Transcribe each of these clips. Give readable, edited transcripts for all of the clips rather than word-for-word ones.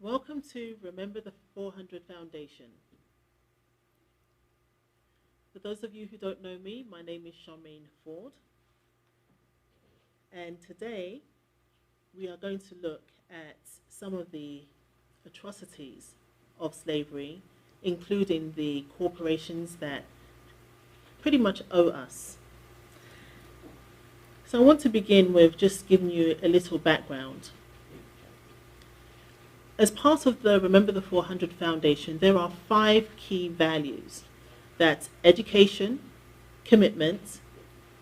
Welcome to Remember the 400 Foundation. For those of you who don't know me, my name is Charmaine Ford, and today we are going to look at some of the atrocities of slavery, including the corporations that pretty much owe us. So I want to begin with just giving you a little background. As part of the Remember the 400 Foundation, there are 5 key values. That's education, commitment,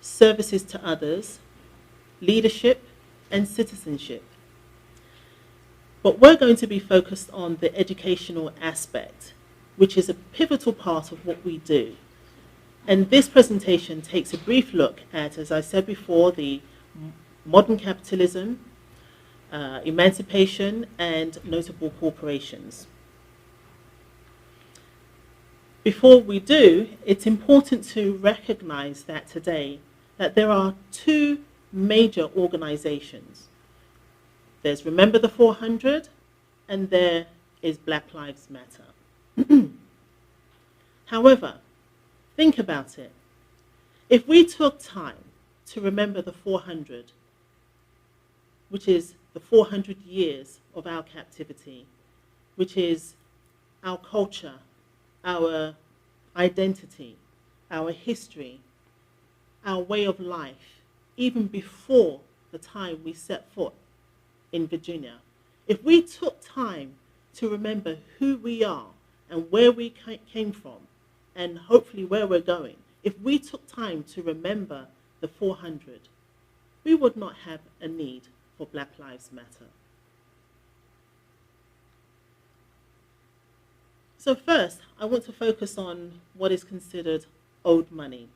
services to others, leadership, and citizenship. But we're going to be focused on the educational aspect, which is a pivotal part of what we do. And this presentation takes a brief look at, as I said before, the modern capitalism, emancipation, and notable corporations. Before we do, it's important to recognize that today that there are 2 major organizations. There's Remember the 400 and there is Black Lives Matter. However, think about it. If we took time to remember the 400, which is the 400 years of our captivity, which is our culture, our identity, our history, our way of life, even before the time we set foot in Virginia. If we took time to remember who we are and where we came from, and hopefully where we're going, if we took time to remember the 400, we would not have a need for Black Lives Matter. So first, I want to focus on what is considered owed money.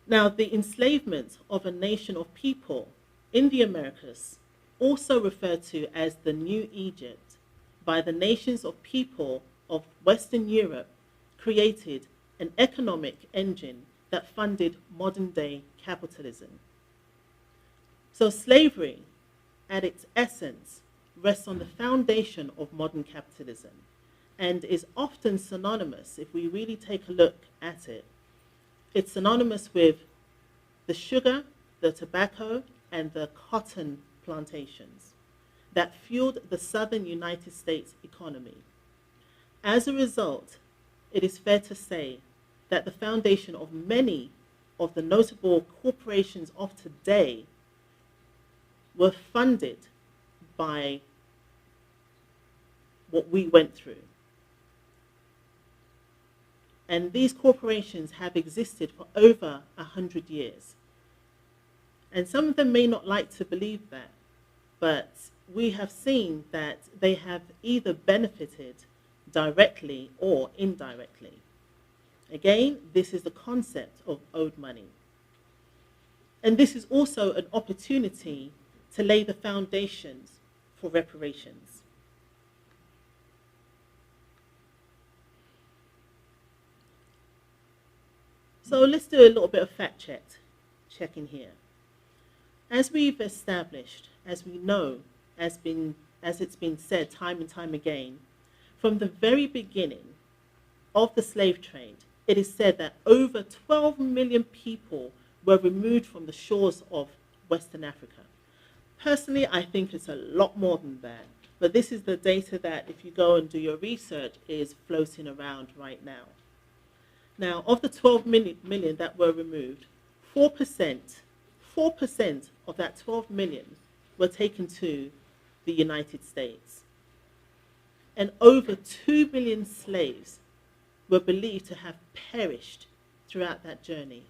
Now, the enslavement of a nation of people in the Americas, also referred to as the New Egypt, by the nations of people of Western Europe, created an economic engine that funded modern-day capitalism. So slavery, at its essence, rests on the foundation of modern capitalism and is often synonymous, if we really take a look at it, it's synonymous with the sugar, the tobacco, and the cotton plantations that fueled the southern United States economy. As a result, it is fair to say that the foundation of many of the notable corporations of today were funded by what we went through. And these corporations have existed for over 100 years. And some of them may not like to believe that, but we have seen that they have either benefited directly or indirectly. Again, this is the concept of owed money. And this is also an opportunity to lay the foundations for reparations. So let's do a little bit of fact checking here. As we've established, as we know, as it's been said time and time again, from the very beginning of the slave trade, it is said that over 12 million people were removed from the shores of Western Africa. Personally, I think it's a lot more than that, but this is the data that, if you go and do your research, is floating around right now. Now, of the 12 million that were removed, 4% of that 12 million were taken to the United States. And over 2 million slaves were believed to have perished throughout that journey.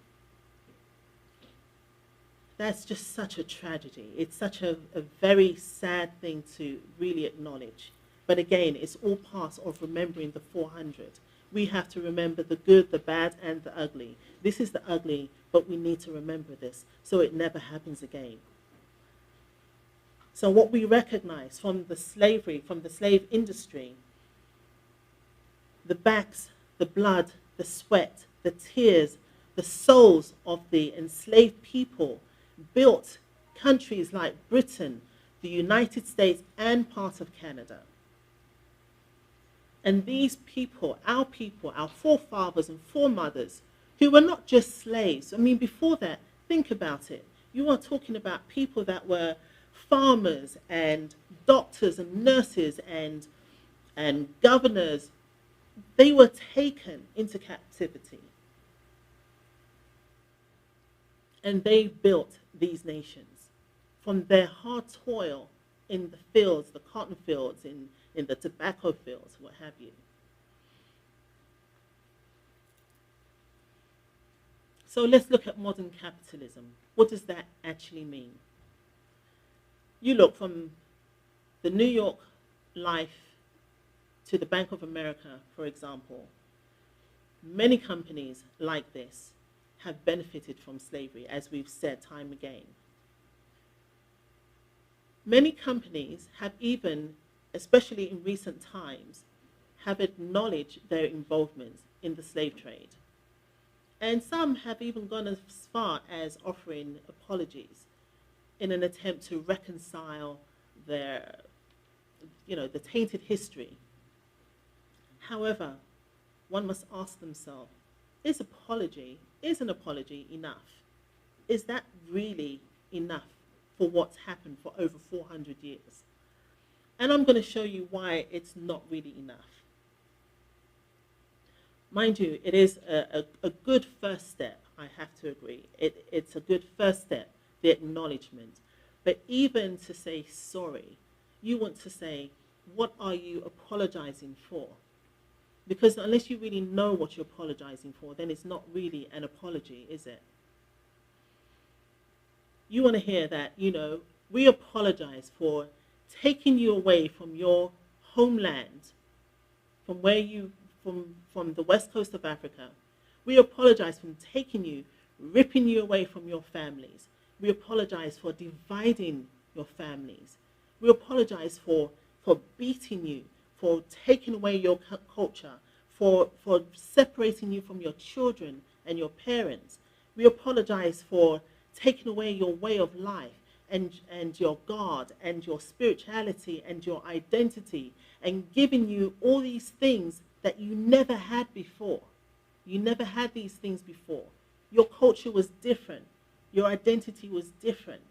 That's just such a tragedy. It's such a very sad thing to really acknowledge. But again, it's all part of remembering the 400. We have to remember the good, the bad, and the ugly. This is the ugly, but we need to remember this so it never happens again. So what we recognize from the slavery, from the slave industry, the backs, the blood, the sweat, the tears, the souls of the enslaved people built countries like Britain, the United States, and part of Canada. And these people, our forefathers and foremothers, who were not just slaves. I mean, before that, think about it. You are talking about people that were farmers and doctors and nurses and governors. They were taken into captivity. And they built these nations from their hard toil in the fields, the cotton fields, in the tobacco fields, what have you. So let's look at modern capitalism. What does that actually mean? You look from the New York Life to the Bank of America, for example. Many companies like this have benefited from slavery, as we've said time again. Many companies have even, especially in recent times, have acknowledged their involvement in the slave trade. And some have even gone as far as offering apologies in an attempt to reconcile their, the tainted history. However, one must ask themselves, is an apology enough? Is that really enough for what's happened for over 400 years? And I'm going to show you why it's not really enough. Mind you, it is a good first step, I have to agree. It's a good first step, the acknowledgement. But even to say sorry, you want to say, what are you apologizing for? Because unless you really know what you're apologizing for, then it's not really an apology, is it? You want to hear that, we apologize for taking you away from your homeland, from where you, from the west coast of Africa. We apologize for taking you, ripping you away from your families. We apologize for dividing your families. We apologize for beating you, for taking away your culture, for separating you from your children and your parents. We apologize for taking away your way of life and your God and your spirituality and your identity, and giving you all these things that you never had before. You never had these things before. Your culture was different. Your identity was different.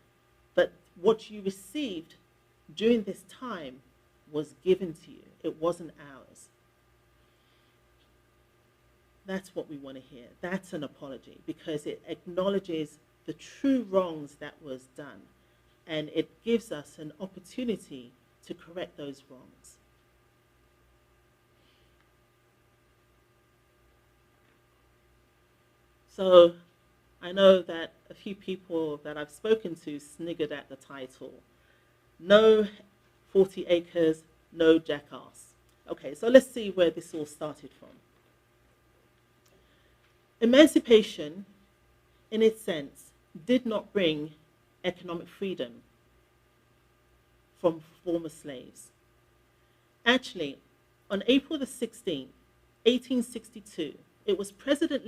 But what you received during this time was given to you. It wasn't ours. That's what we want to hear. That's an apology, because it acknowledges the true wrongs that was done, and it gives us an opportunity to correct those wrongs. So I know that a few people that I've spoken to sniggered at the title. No 40 acres, no Jackass. Okay, so let's see where this all started from. Emancipation, in its sense, did not bring economic freedom from former slaves. Actually, on April the 16th, 1862, it was President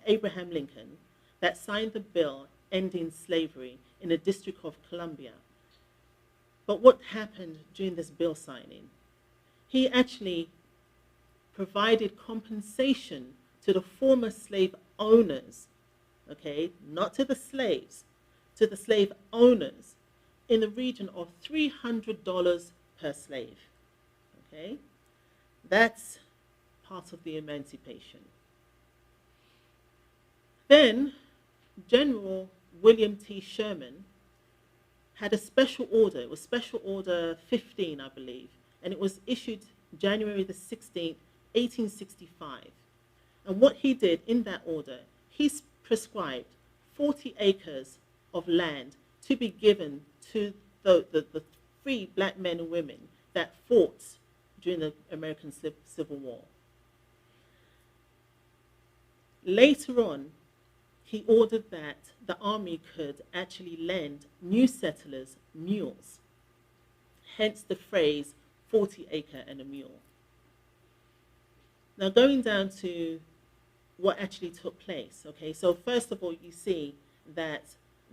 Abraham Lincoln, that signed the bill ending slavery in the District of Columbia. But what happened during this bill signing? He actually provided compensation to the former slave owners, okay, not to the slaves, to the slave owners, in the region of $300 per slave, okay? That's part of the emancipation. Then General William T. Sherman had a special order. It was Special Order 15, I believe, and it was issued January the 16th, 1865. And what he did in that order, he prescribed 40 acres of land to be given to the free black men and women that fought during the American Civil War. Later on, he ordered that the army could actually lend new settlers mules, hence the phrase 40 acre and a mule. Now going down to what actually took place, okay, so first of all you see that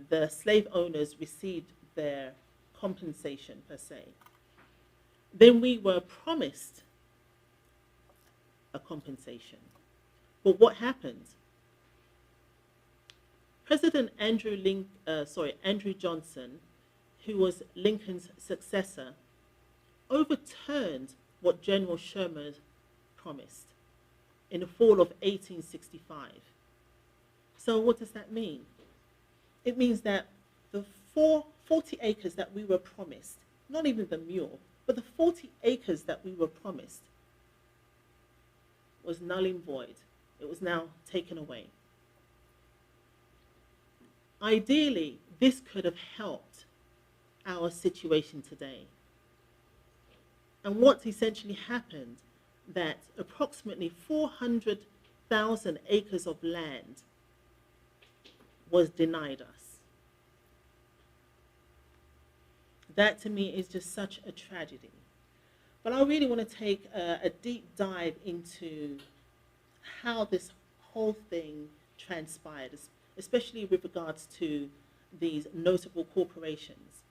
the slave owners received their compensation per se. Then we were promised a compensation. But what happened? President Andrew Johnson, who was Lincoln's successor, overturned what General Sherman promised in the fall of 1865. So what does that mean? It means that the 40 acres that we were promised, not even the mule, but the 40 acres that we were promised was null and void. It was now taken away. Ideally, this could have helped our situation today. And what essentially happened, that approximately 400,000 acres of land was denied us. That to me is just such a tragedy. But I really want to take a deep dive into how this whole thing transpired, especially with regards to these notable corporations.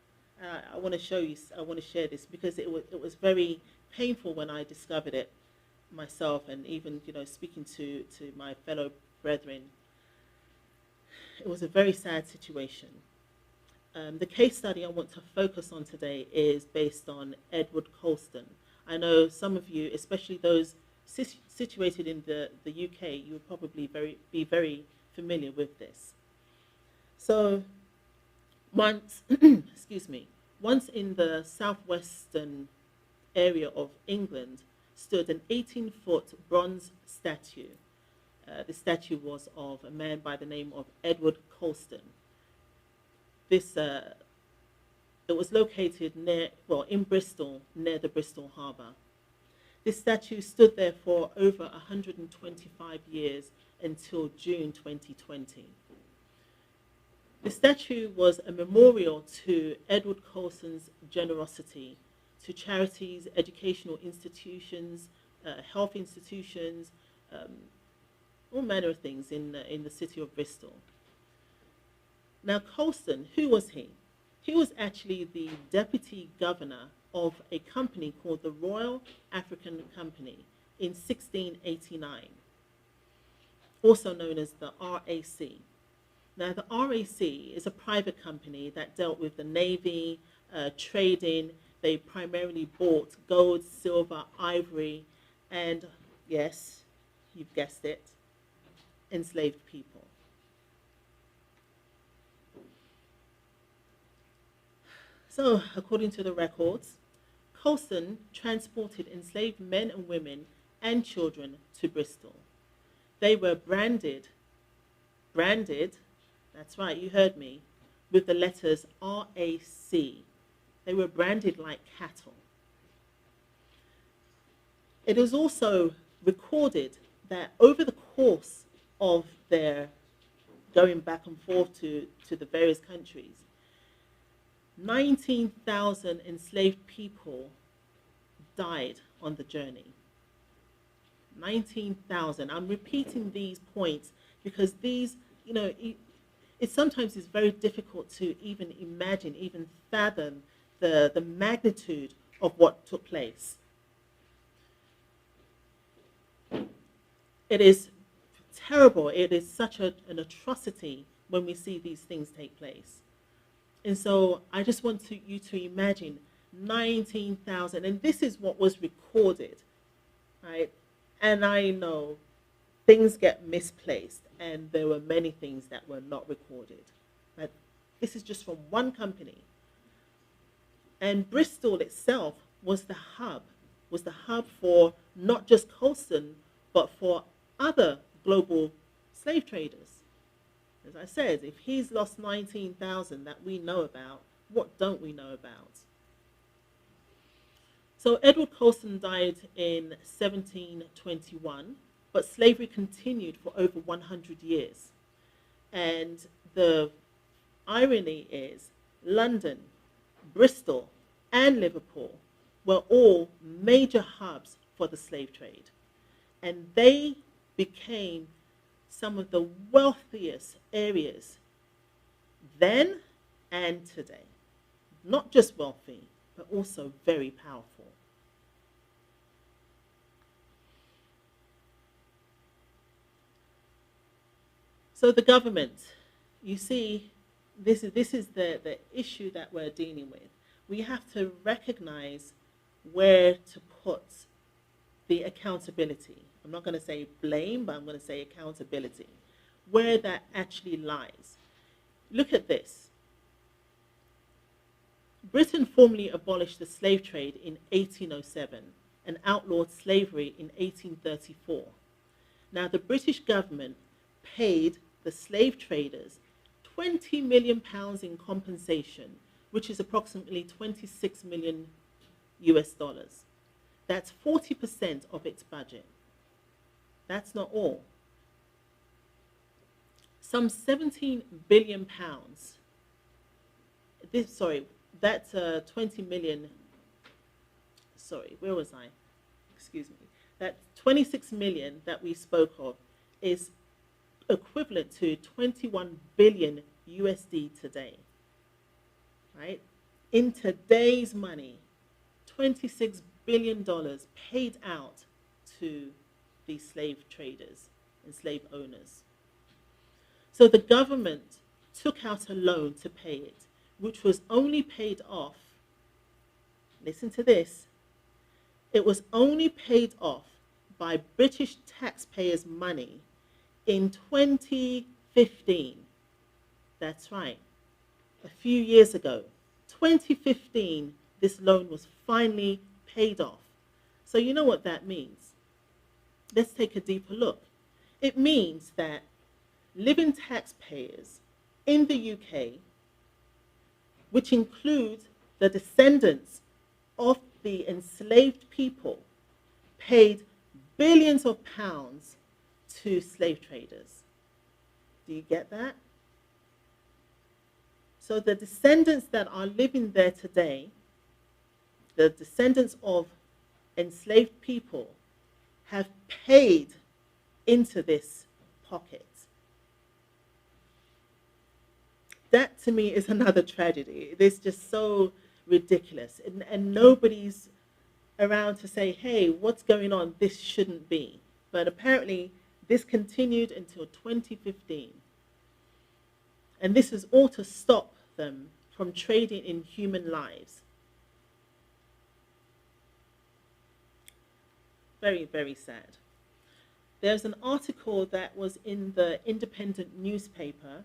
I want to share this because it was very painful when I discovered it myself, and even speaking to my fellow brethren. It was a very sad situation. The case study I want to focus on today is based on Edward Colston. I know some of you, especially those situated in the UK, you will probably be very familiar with this. So once, once in the southwestern area of England stood an 18-foot bronze statue. The statue was of a man by the name of Edward Colston. It was located in Bristol, near the Bristol Harbour. This statue stood there for over 125 years until June 2020. The statue was a memorial to Edward Colston's generosity to charities, educational institutions, health institutions, all manner of things in the city of Bristol. Now, Colston, who was he? He was actually the deputy governor of a company called the Royal African Company in 1689, also known as the RAC. Now, the RAC is a private company that dealt with the Navy, trading. They primarily bought gold, silver, ivory, and, yes, you've guessed it, enslaved people. So, according to the records, Colston transported enslaved men and women and children to Bristol. They were branded, that's right, you heard me, with the letters RAC. They were branded like cattle. It is also recorded that over the course of their going back and forth to the various countries, 19,000 enslaved people died on the journey. 19,000. I'm repeating these points because these, it sometimes is very difficult to even imagine, even fathom the magnitude of what took place. It is terrible. It is such an atrocity when we see these things take place. And so I just want you to imagine 19,000, and this is what was recorded, right? And I know things get misplaced, and there were many things that were not recorded. But this is just from one company. And Bristol itself was the hub for not just Colston, but for other global slave traders. As I said, if he's lost 19,000 that we know about, what don't we know about? So Edward Colston died in 1721, but slavery continued for over 100 years. And the irony is London, Bristol, and Liverpool were all major hubs for the slave trade. And they became some of the wealthiest areas then and today. not just wealthy, but also very powerful. So the government, you see, this is the issue that we're dealing with. We have to recognize where to put the accountability. I'm not going to say blame, but I'm going to say accountability, where that actually lies. Look at this. Britain formally abolished the slave trade in 1807 and outlawed slavery in 1834. Now, the British government paid the slave traders £20 million in compensation, which is approximately 26 million US dollars. That's 40% of its budget. That's not all. Some 17 billion pounds. That's 20 million. Sorry, where was I? Excuse me. That 26 million that we spoke of is equivalent to 21 billion USD today. Right? In today's money, $26 billion paid out to the slave traders and slave owners. So the government took out a loan to pay it, which was only paid off, listen to this, it was only paid off by British taxpayers' money in 2015. That's right, a few years ago. 2015, this loan was finally paid off. So you know what that means. Let's take a deeper look. It means that living taxpayers in the UK, which include the descendants of the enslaved people, paid billions of pounds to slave traders. Do you get that? So the descendants that are living there today, the descendants of enslaved people, have paid into this pocket. That to me is another tragedy. It is just so ridiculous. And nobody's around to say, hey, what's going on? This shouldn't be. But apparently this continued until 2015. And this is all to stop them from trading in human lives. Very, very sad. There's an article that was in the Independent newspaper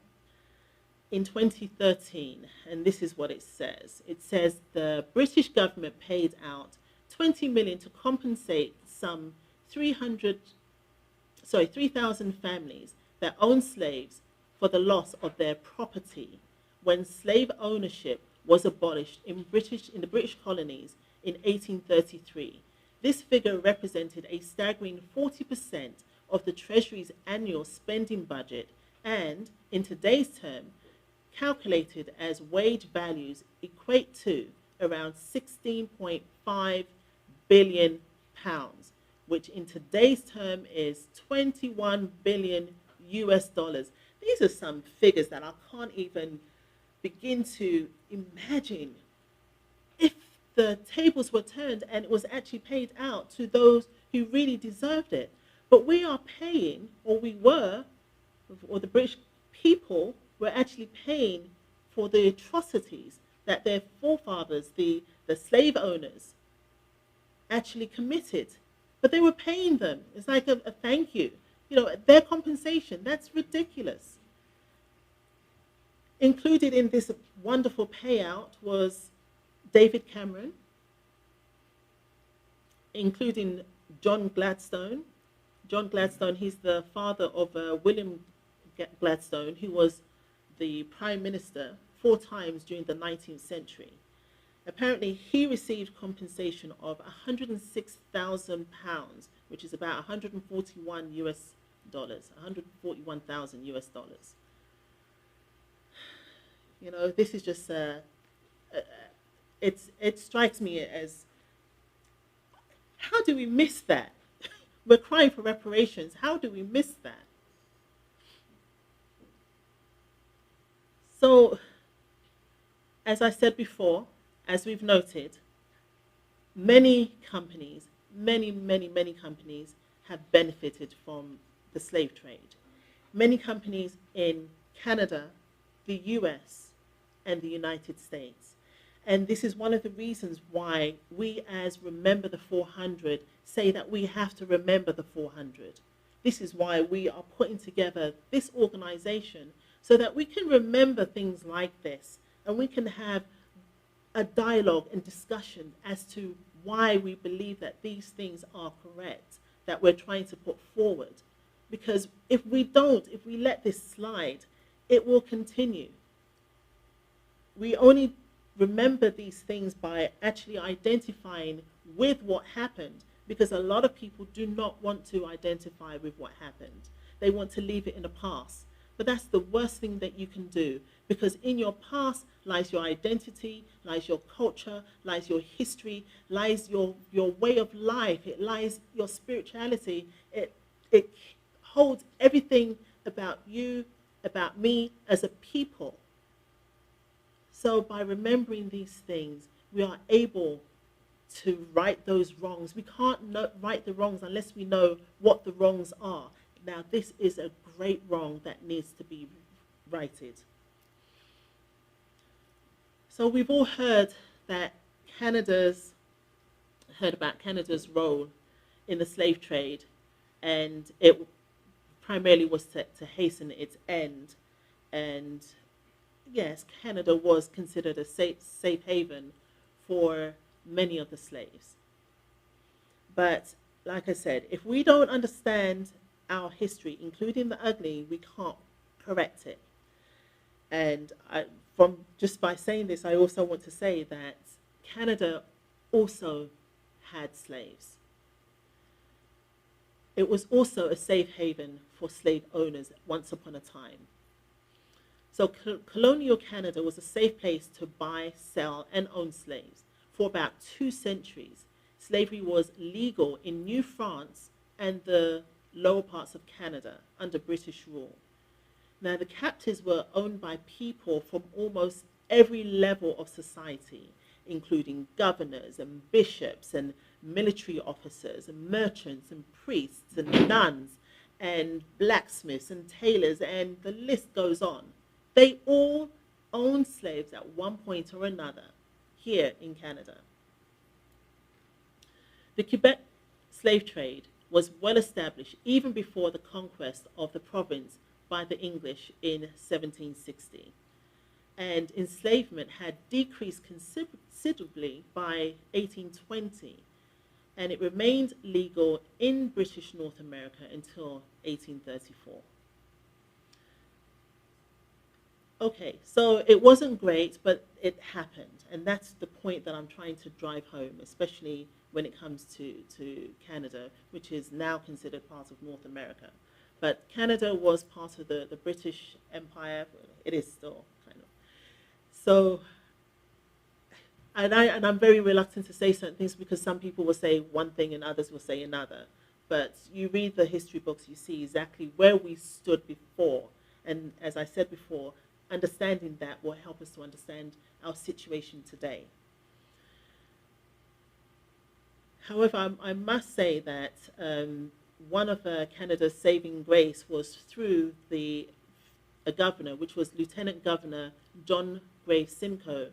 in 2013, and this is what it says. It says the British government paid out 20 million to compensate some 3,000 families that own slaves for the loss of their property when slave ownership was abolished in the British colonies in 1833. This figure represented a staggering 40% of the Treasury's annual spending budget and, in today's term, calculated as wage values, equate to around 16.5 billion pounds, which in today's term is 21 billion US dollars. These are some figures that I can't even begin to imagine. If the tables were turned and it was actually paid out to those who really deserved it. But we are paying, or we were, or the British people were actually paying for the atrocities that their forefathers, the slave owners, actually committed. But they were paying them. It's like a thank you. You know, their compensation. That's ridiculous. Included in this wonderful payout was David Cameron, including John Gladstone. John Gladstone, he's the father of William Gladstone, who was the Prime Minister 4 times during the 19th century. Apparently, he received compensation of £106,000, which is about 141 US dollars, 141,000 US dollars. You know, this is just it strikes me as, how do we miss that? We're crying for reparations. How do we miss that? So, as I said before, as we've noted, many companies, many companies have benefited from the slave trade. Many companies in Canada, the US, and the United States. And this is one of the reasons why we, as Remember the 400, say that we have to remember the 400. This is why we are putting together this organization, so that we can remember things like this, and we can have a dialogue and discussion as to why we believe that these things are correct, that we're trying to put forward. Because if we let this slide, it will continue. We only remember these things by actually identifying with what happened, because a lot of people do not want to identify with what happened. They want to leave it in the past. But that's the worst thing that you can do, because in your past lies your identity, lies your culture, lies your history, lies your way of life, it lies your spirituality. It holds everything about you, about me as a people. So by remembering these things, we are able to right those wrongs. We can't right the wrongs unless we know what the wrongs are. Now, this is a great wrong that needs to be righted. So we've all heard about Canada's role in the slave trade, and it primarily was to hasten its end. And yes, Canada was considered a safe haven for many of the slaves. But like I said, if we don't understand our history, including the ugly, we can't correct it. And just by saying this, I also want to say that Canada also had slaves. It was also a safe haven for slave owners once upon a time. So colonial Canada was a safe place to buy, sell, and own slaves. For about 2 centuries, slavery was legal in New France and the lower parts of Canada under British rule. Now, the captives were owned by people from almost every level of society, including governors and bishops and military officers and merchants and priests and nuns and blacksmiths and tailors, and the list goes on. They all owned slaves at one point or another here in Canada. The Quebec slave trade was well established even before the conquest of the province by the English in 1760. And enslavement had decreased considerably by 1820, and it remained legal in British North America until 1834. Okay, so it wasn't great, but it happened, and that's the point that I'm trying to drive home, especially when it comes to Canada, which is now considered part of North America. But Canada was part of the British Empire. It is still kind of. So, and I'm very reluctant to say certain things, because some people will say one thing and others will say another. But you read the history books, you see exactly where we stood before. And as I said before, understanding that will help us to understand our situation today. However, I must say that one of Canada's saving grace was through a governor, which was Lieutenant Governor John Gray Simcoe,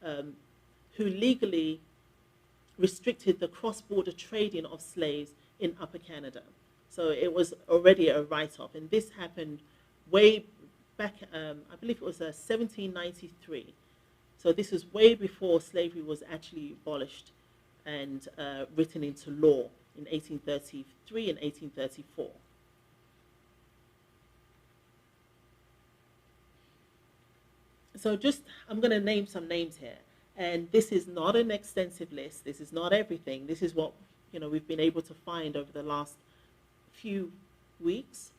who legally restricted the cross-border trading of slaves in Upper Canada. So it was already a write-off, and this happened way back, I believe it was 1793. So this was way before slavery was actually abolished and written into law in 1833 and 1834. So I'm going to name some names here. And this is not an extensive list. This is not everything. This is what we've been able to find over the last few weeks.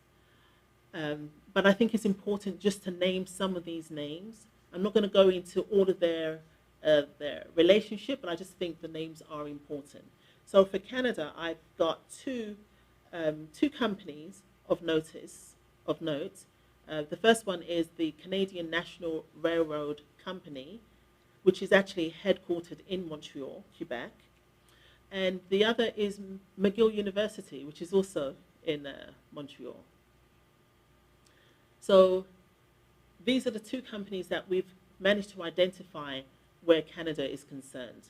But I think it's important just to name some of these names. I'm not going to go into all of their relationship, but I just think the names are important. So for Canada, I've got two companies of note. The first one is the Canadian National Railroad Company, which is actually headquartered in Montreal, Quebec. And the other is McGill University, which is also in Montreal. So these are the two companies that we've managed to identify where Canada is concerned.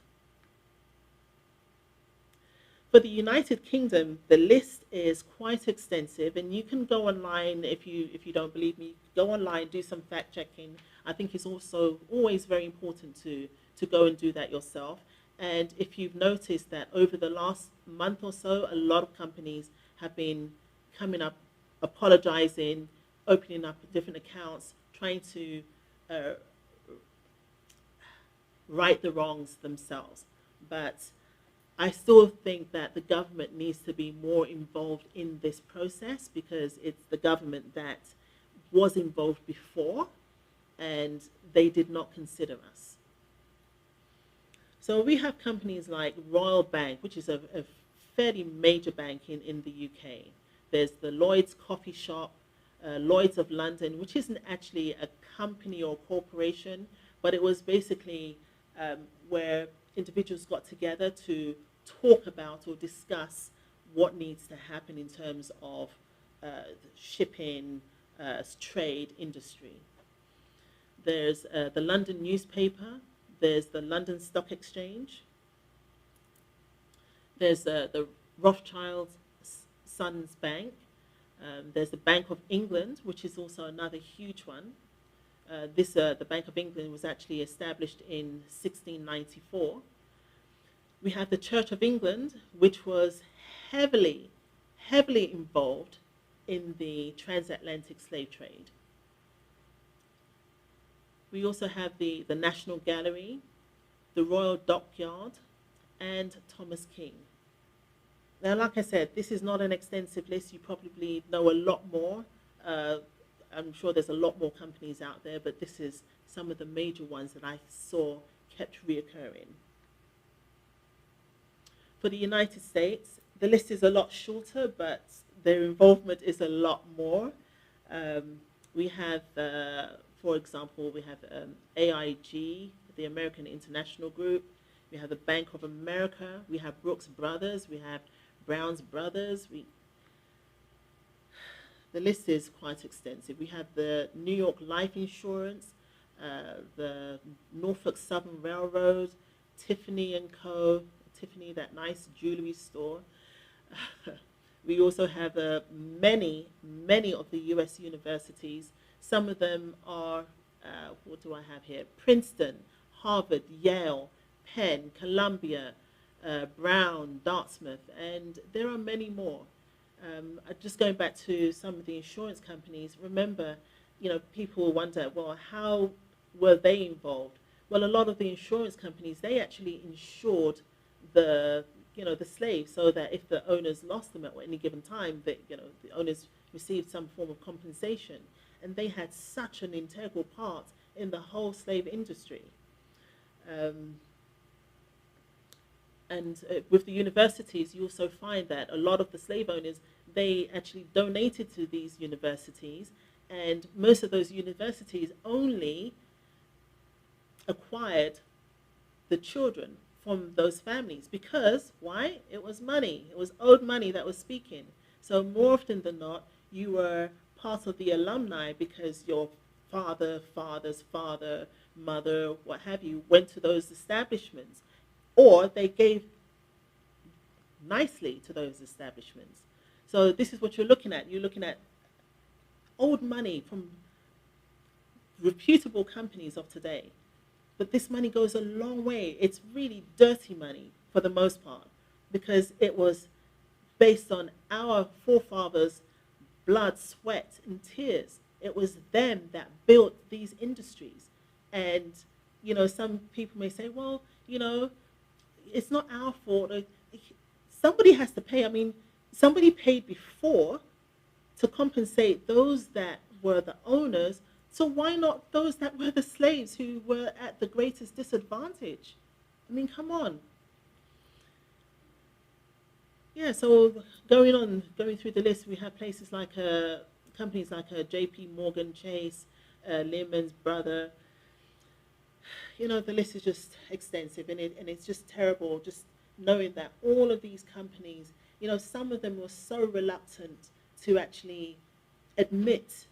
For the United Kingdom, the list is quite extensive, and you can go online if you don't believe me. Go online, do some fact checking. I think it's also always very important to go and do that yourself. And if you've noticed that over the last month or so, a lot of companies have been coming up, apologizing, opening up different accounts, trying to right the wrongs themselves. But I still think that the government needs to be more involved in this process, because it's the government that was involved before and they did not consider us. So we have companies like Royal Bank, which is a fairly major bank in the UK. There's the Lloyd's Coffee Shop, Lloyd's of London, which isn't actually a company or corporation, but it was basically where individuals got together to talk about or discuss what needs to happen in terms of shipping, trade, industry. There's the London newspaper. There's the London Stock Exchange. There's the Rothschild Sons Bank. There's the Bank of England, which is also another huge one. The Bank of England was actually established in 1694. We have the Church of England, which was heavily involved in the transatlantic slave trade. We also have the National Gallery, the Royal Dockyard, and Thomas King. Now, like I said, this is not an extensive list. You probably know a lot more. I'm sure there's a lot more companies out there, but this is some of the major ones that I saw kept reoccurring. For the United States, the list is a lot shorter, but their involvement is a lot more. We have, for example, we have AIG, the American International Group. We have the Bank of America. We have Brooks Brothers. We have Browns Brothers. The list is quite extensive. We have the New York Life Insurance, the Norfolk Southern Railroad, Tiffany & Co., Tiffany, that nice jewelry store. We also have many of the U.S. universities. Some of them are, what do I have here? Princeton, Harvard, Yale, Penn, Columbia, Brown, Dartmouth, and there are many more. Just going back to some of the insurance companies, remember, people wonder, well, how were they involved? Well, a lot of the insurance companies, they actually insured the slaves, so that if the owners lost them at any given time, that the owners received some form of compensation, and they had such an integral part in the whole slave industry. And with the universities, you also find that a lot of the slave owners, they actually donated to these universities, and most of those universities only acquired the children from those families. Because, why? It was money. It was owed money that was speaking. So more often than not, you were part of the alumni because your father, father's father, mother, what have you, went to those establishments. Or they gave nicely to those establishments. So this is what you're looking at. You're looking at old money from reputable companies of today. But this money goes a long way. It's really dirty money for the most part, because it was based on our forefathers' blood, sweat, and tears. It was them that built these industries. And, some people may say, well, it's not our fault. Somebody has to pay. I mean, somebody paid before to compensate those that were the owners. So why not those that were the slaves who were at the greatest disadvantage? I mean, come on. Yeah, so going through the list, we have places like companies like J.P. Morgan Chase, Lehman's Brother. You know, the list is just extensive, and it's just terrible just knowing that all of these companies, you know, some of them were so reluctant to actually admit,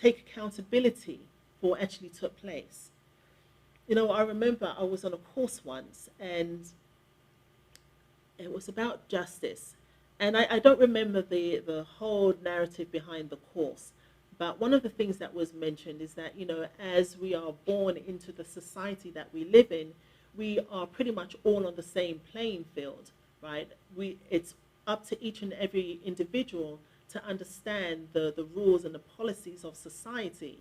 take accountability for what actually took place. You know, I remember I was on a course once, and it was about justice. And I don't remember the whole narrative behind the course, but one of the things that was mentioned is that, you know, as we are born into the society that we live in, we are pretty much all on the same playing field, right? It's up to each and every individual to understand the rules and the policies of society,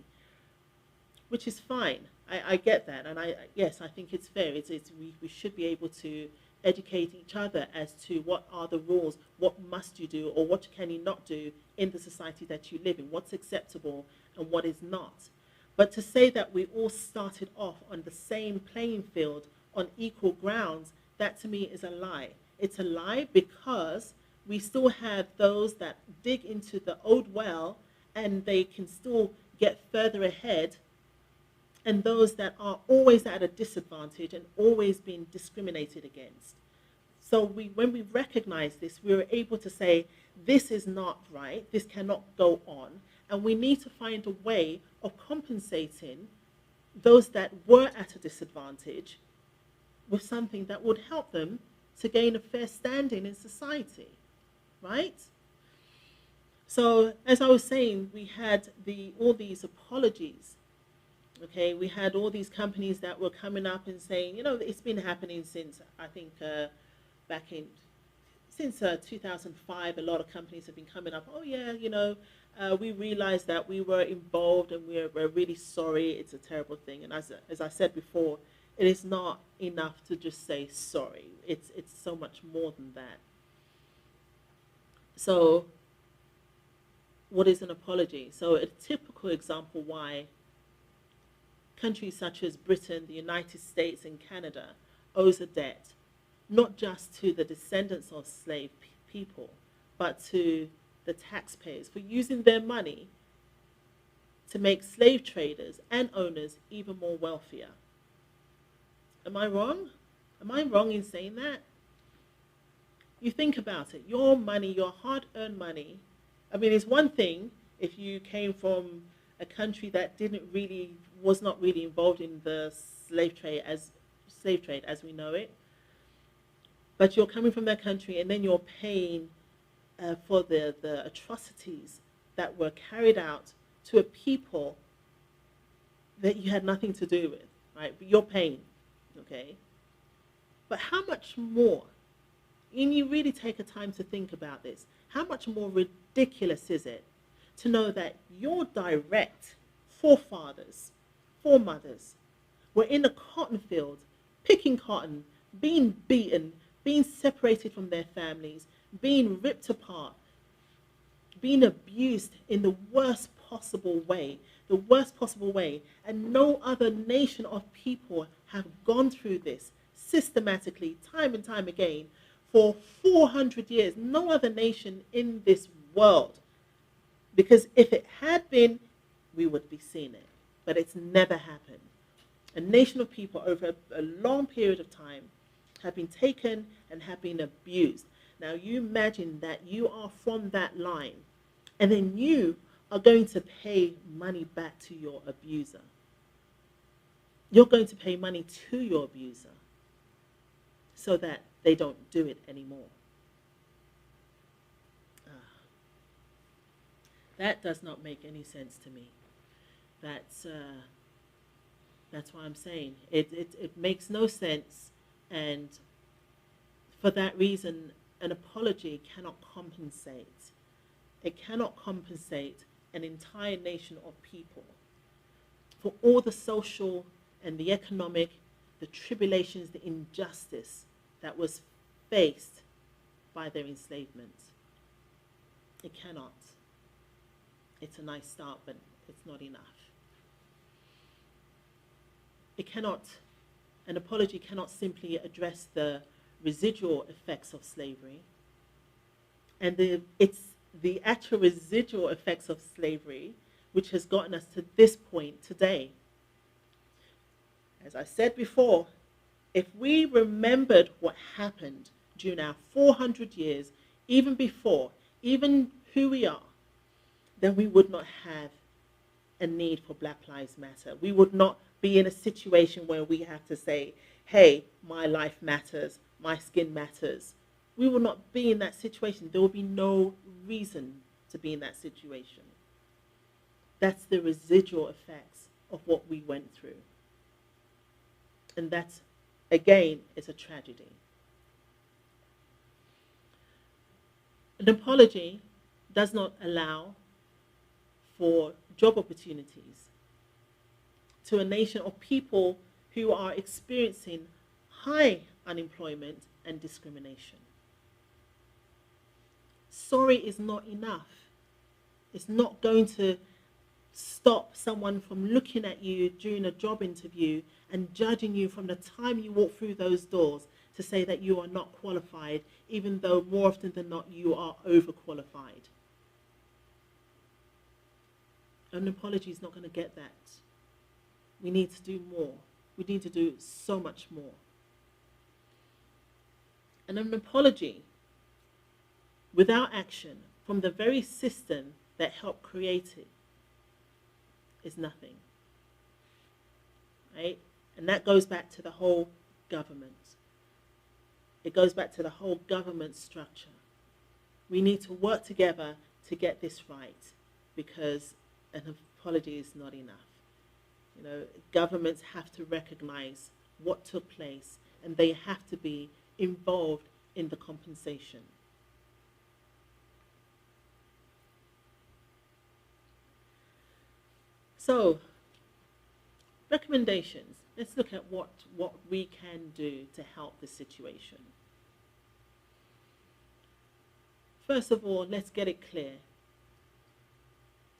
which is fine. I get that, and yes, I think it's fair. We should be able to educate each other as to what are the rules, what must you do, or what can you not do in the society that you live in, what's acceptable and what is not. But to say that we all started off on the same playing field on equal grounds, that to me is a lie. It's a lie because we still have those that dig into the old well and they can still get further ahead, and those that are always at a disadvantage and always being discriminated against. So when we recognize this, we are able to say, this is not right, this cannot go on, and we need to find a way of compensating those that were at a disadvantage with something that would help them to gain a fair standing in society, right? So as I was saying, we had all these apologies. Okay, we had all these companies that were coming up and saying, you know, it's been happening since, I think, since 2005, a lot of companies have been coming up, oh yeah, you know, we realized that we were involved and we're really sorry, it's a terrible thing. And as I said before, it is not enough to just say sorry. It's so much more than that. So what is an apology? So a typical example why countries such as Britain, the United States, and Canada owes a debt, not just to the descendants of slave people, but to the taxpayers for using their money to make slave traders and owners even more wealthier. Am I wrong? Am I wrong in saying that? You think about it. Your money, your hard-earned money. I mean, it's one thing if you came from a country that was not really involved in the slave trade as we know it. But you're coming from that country, and then you're paying for the atrocities that were carried out to a people that you had nothing to do with, right? But you're paying, okay? But how much more, and you really take a time to think about this, how much more ridiculous is it to know that your direct forefathers, foremothers, were in the cotton field, picking cotton, being beaten, being separated from their families, being ripped apart, being abused in the worst possible way, and no other nation of people have gone through this systematically, time and time again, for 400 years. No other nation in this world. Because if it had been, we would be seeing it. But it's never happened. A nation of people over a long period of time have been taken and have been abused. Now you imagine that you are from that line, and then you are going to pay money back to your abuser. You're going to pay money to your abuser so that they don't do it anymore. That does not make any sense to me. That's why I'm saying it makes no sense, and for that reason, an apology cannot compensate. It cannot compensate an entire nation of people for all the social and the economic, the tribulations, the injustice that was faced by their enslavement. It cannot. It's a nice start, but it's not enough. An apology cannot simply address the residual effects of slavery. And it's the actual residual effects of slavery which has gotten us to this point today. As I said before, if we remembered what happened during our 400 years, even before, even who we are, then we would not have a need for Black Lives Matter. We would not be in a situation where we have to say, hey, my life matters, my skin matters. We will not be in that situation. There will be no reason to be in that situation. That's the residual effects of what we went through. And that, again, is a tragedy. An apology does not allow for job opportunities to a nation of people who are experiencing high unemployment and discrimination. Sorry is not enough. It's not going to stop someone from looking at you during a job interview and judging you from the time you walk through those doors to say that you are not qualified, even though more often than not you are overqualified. An apology is not going to get that. We need to do more. We need to do so much more. And an apology without action from the very system that helped create it is nothing. Right? And that goes back to the whole government. It goes back to the whole government structure. We need to work together to get this right, because an apology is not enough. You know, governments have to recognize what took place, and they have to be involved in the compensation. So, recommendations. Let's look at what we can do to help the situation. First of all, let's get it clear.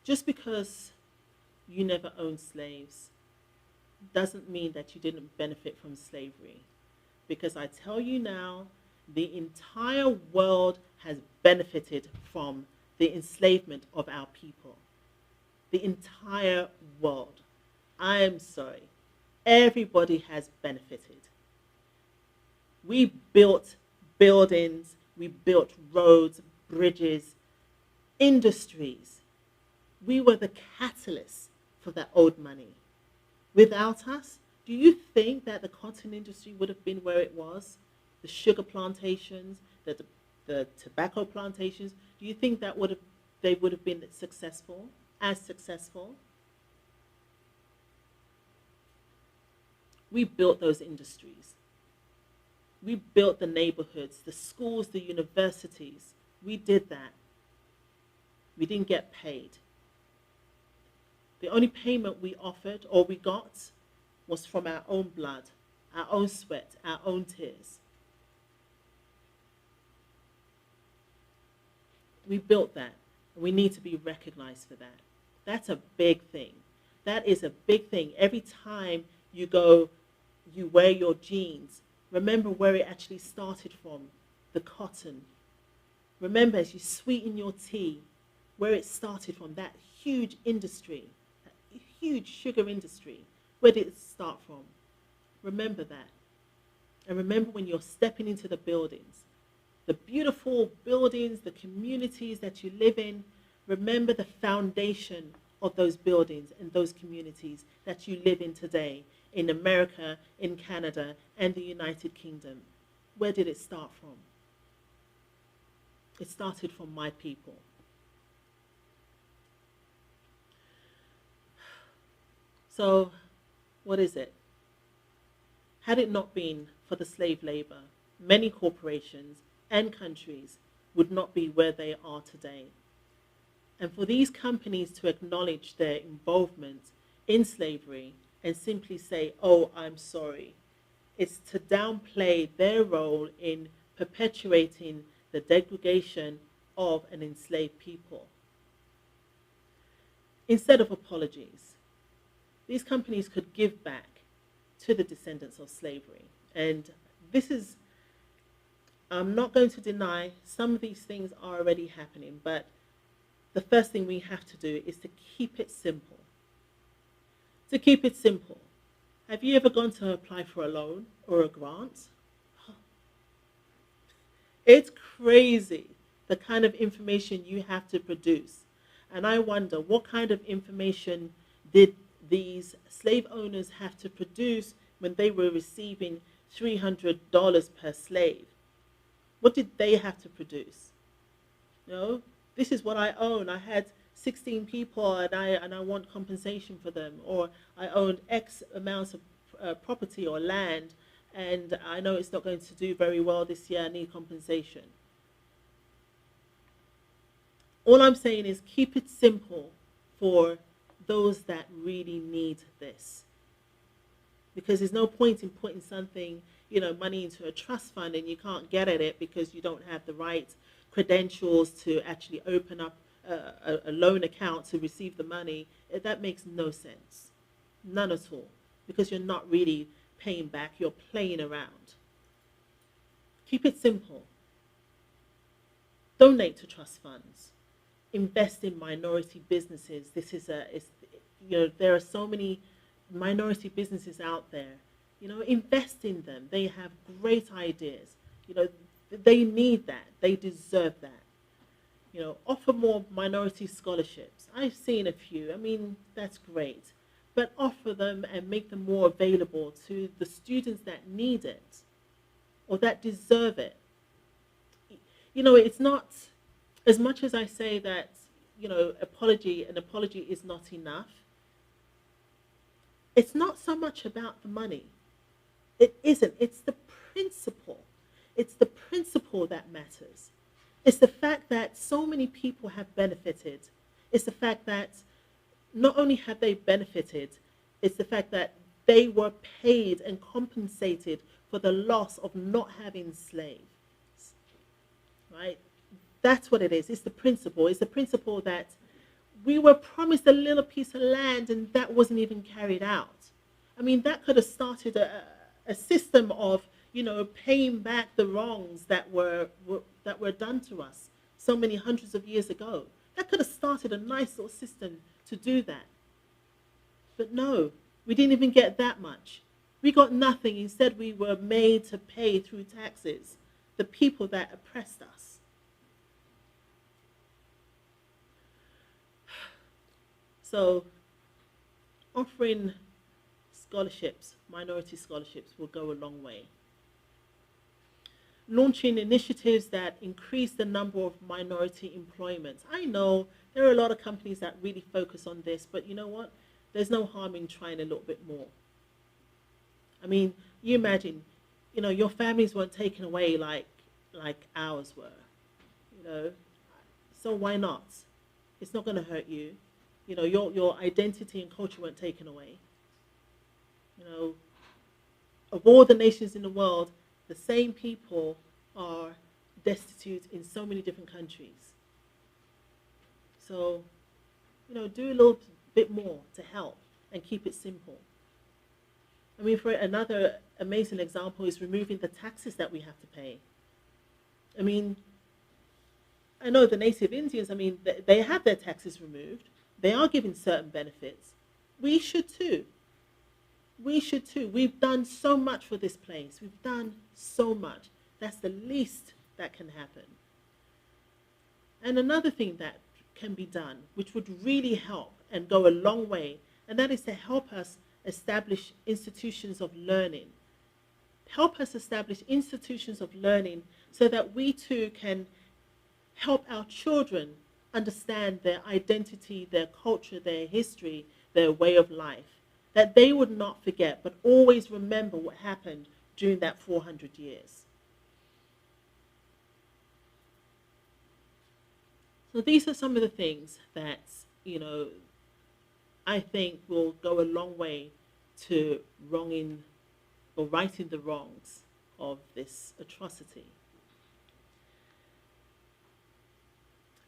Just because you never owned slaves doesn't mean that you didn't benefit from slavery. Because I tell you now, the entire world has benefited from the enslavement of our people. The entire world. I am sorry. Everybody has benefited. We built buildings, we built roads, bridges, industries. We were the catalyst for that old money. Without us, do you think that the cotton industry would have been where it was? The sugar plantations, the tobacco plantations, do you think that they would have been successful, as successful? We built those industries. We built the neighborhoods, the schools, the universities. We did that. We didn't get paid. The only payment we offered or we got was from our own blood, our own sweat, our own tears. We built that, and we need to be recognized for that. That's a big thing. That is a big thing. Every time you go, you wear your jeans, remember where it actually started from, the cotton. Remember, as you sweeten your tea, where it started from, that huge industry, that huge sugar industry. Where did it start from? Remember that. And remember when you're stepping into the buildings, the beautiful buildings, the communities that you live in, remember the foundation of those buildings and those communities that you live in today in America, in Canada, and the United Kingdom. Where did it start from? It started from my people. So, what is it? Had it not been for the slave labor, many corporations and countries would not be where they are today. And for these companies to acknowledge their involvement in slavery and simply say, oh, I'm sorry, it's to downplay their role in perpetuating the degradation of an enslaved people. Instead of apologies, these companies could give back to the descendants of slavery. And this is, I'm not going to deny some of these things are already happening, but the first thing we have to do is to keep it simple. To keep it simple. Have you ever gone to apply for a loan or a grant? It's crazy the kind of information you have to produce. And I wonder what kind of information did these slave owners have to produce when they were receiving $300 per slave? What did they have to produce? You know, this is what I own. I had 16 people and I want compensation for them. Or I owned X amounts of property or land and I know it's not going to do very well this year. I need compensation. All I'm saying is keep it simple for those that really need this. Because there's no point in putting something, money into a trust fund and you can't get at it because you don't have the right credentials to actually open up a loan account to receive the money. That makes no sense. None at all. Because you're not really paying back, you're playing around. Keep it simple. Donate to trust funds. Invest in minority businesses. There are so many minority businesses out there. Invest in them. They have great ideas. They need that. They deserve that. Offer more minority scholarships. I've seen a few. That's great. But offer them and make them more available to the students that need it or that deserve it. It's not, as much as I say that, an apology is not enough, it's not so much about the money. It isn't. It's the principle. It's the principle that matters. It's the fact that so many people have benefited. It's the fact that not only have they benefited, it's the fact that they were paid and compensated for the loss of not having slaves. Right? That's what it is. It's the principle. It's the principle that we were promised a little piece of land and that wasn't even carried out. That could have started a system of, paying back the wrongs that were done to us so many hundreds of years ago. That could have started a nice little system to do that. But no, we didn't even get that much. We got nothing. Instead, we were made to pay through taxes the people that oppressed us. So offering scholarships, minority scholarships, will go a long way. Launching initiatives that increase the number of minority employments. I know there are a lot of companies that really focus on this, but you know what? There's no harm in trying a little bit more. You imagine, your families weren't taken away like ours were, So why not? It's not going to hurt you. Your identity and culture weren't taken away. Of all the nations in the world, the same people are destitute in so many different countries. So, do a little bit more to help and keep it simple. For another amazing example is removing the taxes that we have to pay. I know the native Indians, they have their taxes removed. They are given certain benefits. We should too. We should too. We've done so much for this place. We've done so much. That's the least that can happen. And another thing that can be done, which would really help and go a long way, and that is to help us establish institutions of learning. Help us establish institutions of learning so that we too can help our children understand their identity, their culture, their history, their way of life. That they would not forget, but always remember what happened during that 400 years. So these are some of the things that, I think will go a long way to wronging or righting the wrongs of this atrocity.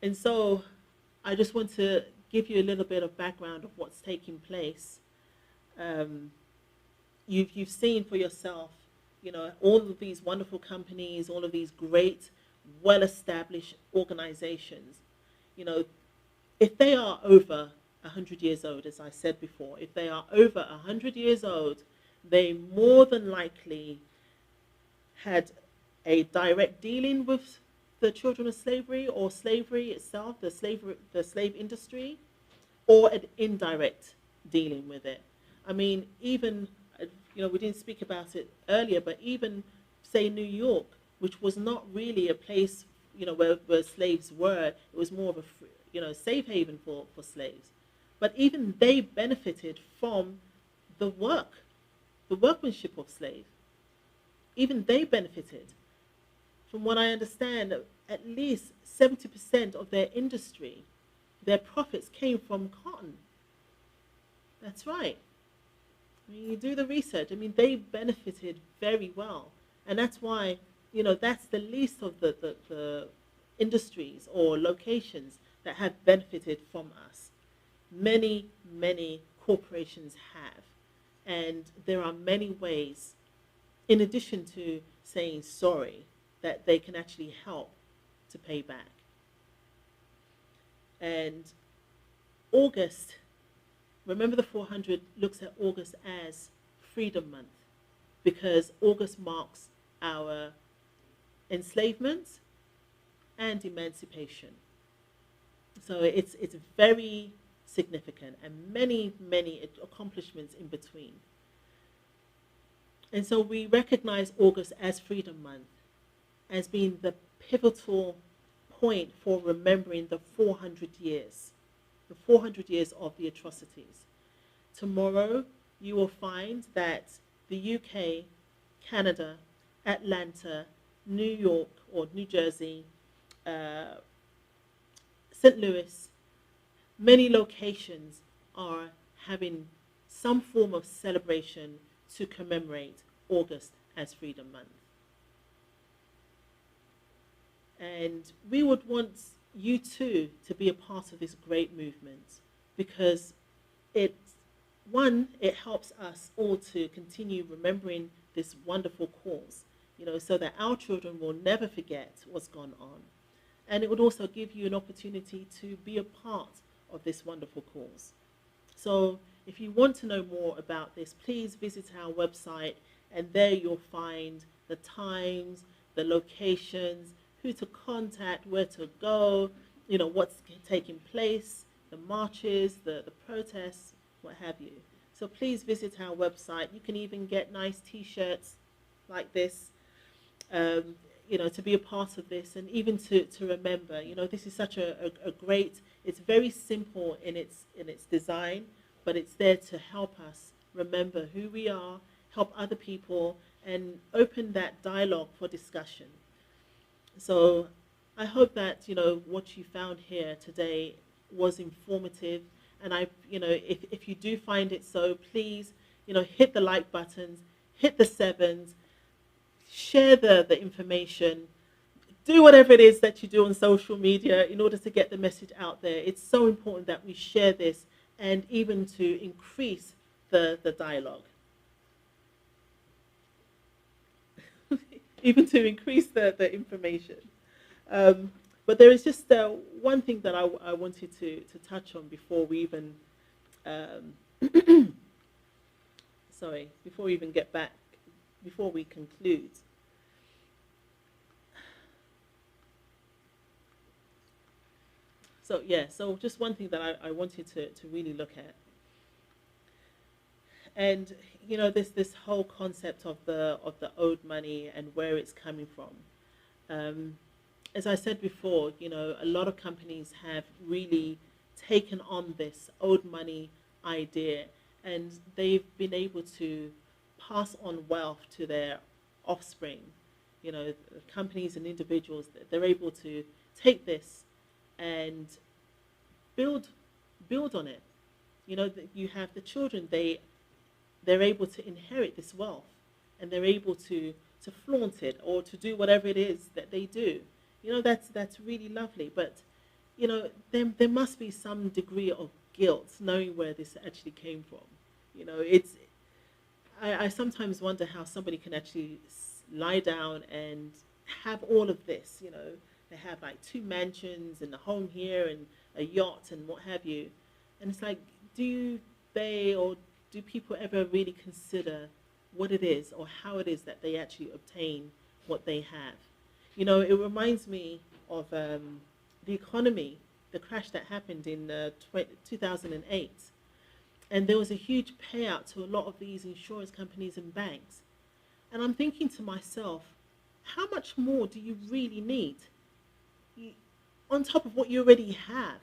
And so I just want to give you a little bit of background of what's taking place. You've seen for yourself, all of these wonderful companies, all of these great, well-established organizations, if they are over 100 years old, as I said before, if they are over 100 years old, they more than likely had a direct dealing with the children of slavery or slavery itself, the slave industry, or an indirect dealing with it. I mean, even, we didn't speak about it earlier, but even, say, New York, which was not really a place, where slaves were, it was more of a, safe haven for slaves. But even they benefited from the workmanship of slaves. Even they benefited. From what I understand, at least 70% of their industry, their profits came from cotton. That's right. I mean, you do the research. I mean, they benefited very well. And that's why, that's the least of the industries or locations that have benefited from us. Many, many corporations have. And there are many ways, in addition to saying sorry, that they can actually help to pay back. And August, remember the 400 looks at August as Freedom Month, because August marks our enslavement and emancipation. So it's very significant, and many, many accomplishments in between. And so we recognize August as Freedom Month as being the pivotal point for remembering the 400 years of the atrocities. Tomorrow, you will find that the UK, Canada, Atlanta, New York or New Jersey, St. Louis, many locations are having some form of celebration to commemorate August as Freedom Month. And we would want you too to be a part of this great movement, because it helps us all to continue remembering this wonderful cause, so that our children will never forget what's gone on. And it would also give you an opportunity to be a part of this wonderful cause. So if you want to know more about this, please visit our website, and there you'll find the times, the locations, who to contact, where to go, what's taking place, the marches, the protests, what have you. So please visit our website. You can even get nice t-shirts like this, to be a part of this, and even to remember, this is such a great, it's very simple in its design, but it's there to help us remember who we are, help other people, and open that dialogue for discussion. So I hope that, what you found here today was informative. And if you do find it so, please, hit the like buttons, hit the 7s, share the information, do whatever it is that you do on social media in order to get the message out there. It's so important that we share this, and even to increase the dialogue. Even to increase the information. But there is just one thing that I wanted to touch on before we even, before we even get back, before we conclude. So just one thing that I wanted to really look at. And this whole concept of the owed money and where it's coming from. As I said before, a lot of companies have really taken on this owed money idea, and they've been able to pass on wealth to their offspring. Companies and individuals, they're able to take this and build on it. You have the children, they're able to inherit this wealth, and they're able to flaunt it or to do whatever it is that they do. That's really lovely. But, there must be some degree of guilt knowing where this actually came from. I sometimes wonder how somebody can actually lie down and have all of this. They have like 2 mansions and a home here and a yacht and what have you. And it's like, do people ever really consider what it is or how it is that they actually obtain what they have. You know, it reminds me of the economy, the crash that happened in 2008. And there was a huge payout to a lot of these insurance companies and banks. And I'm thinking to myself, how much more do you really need? On top of what you already have,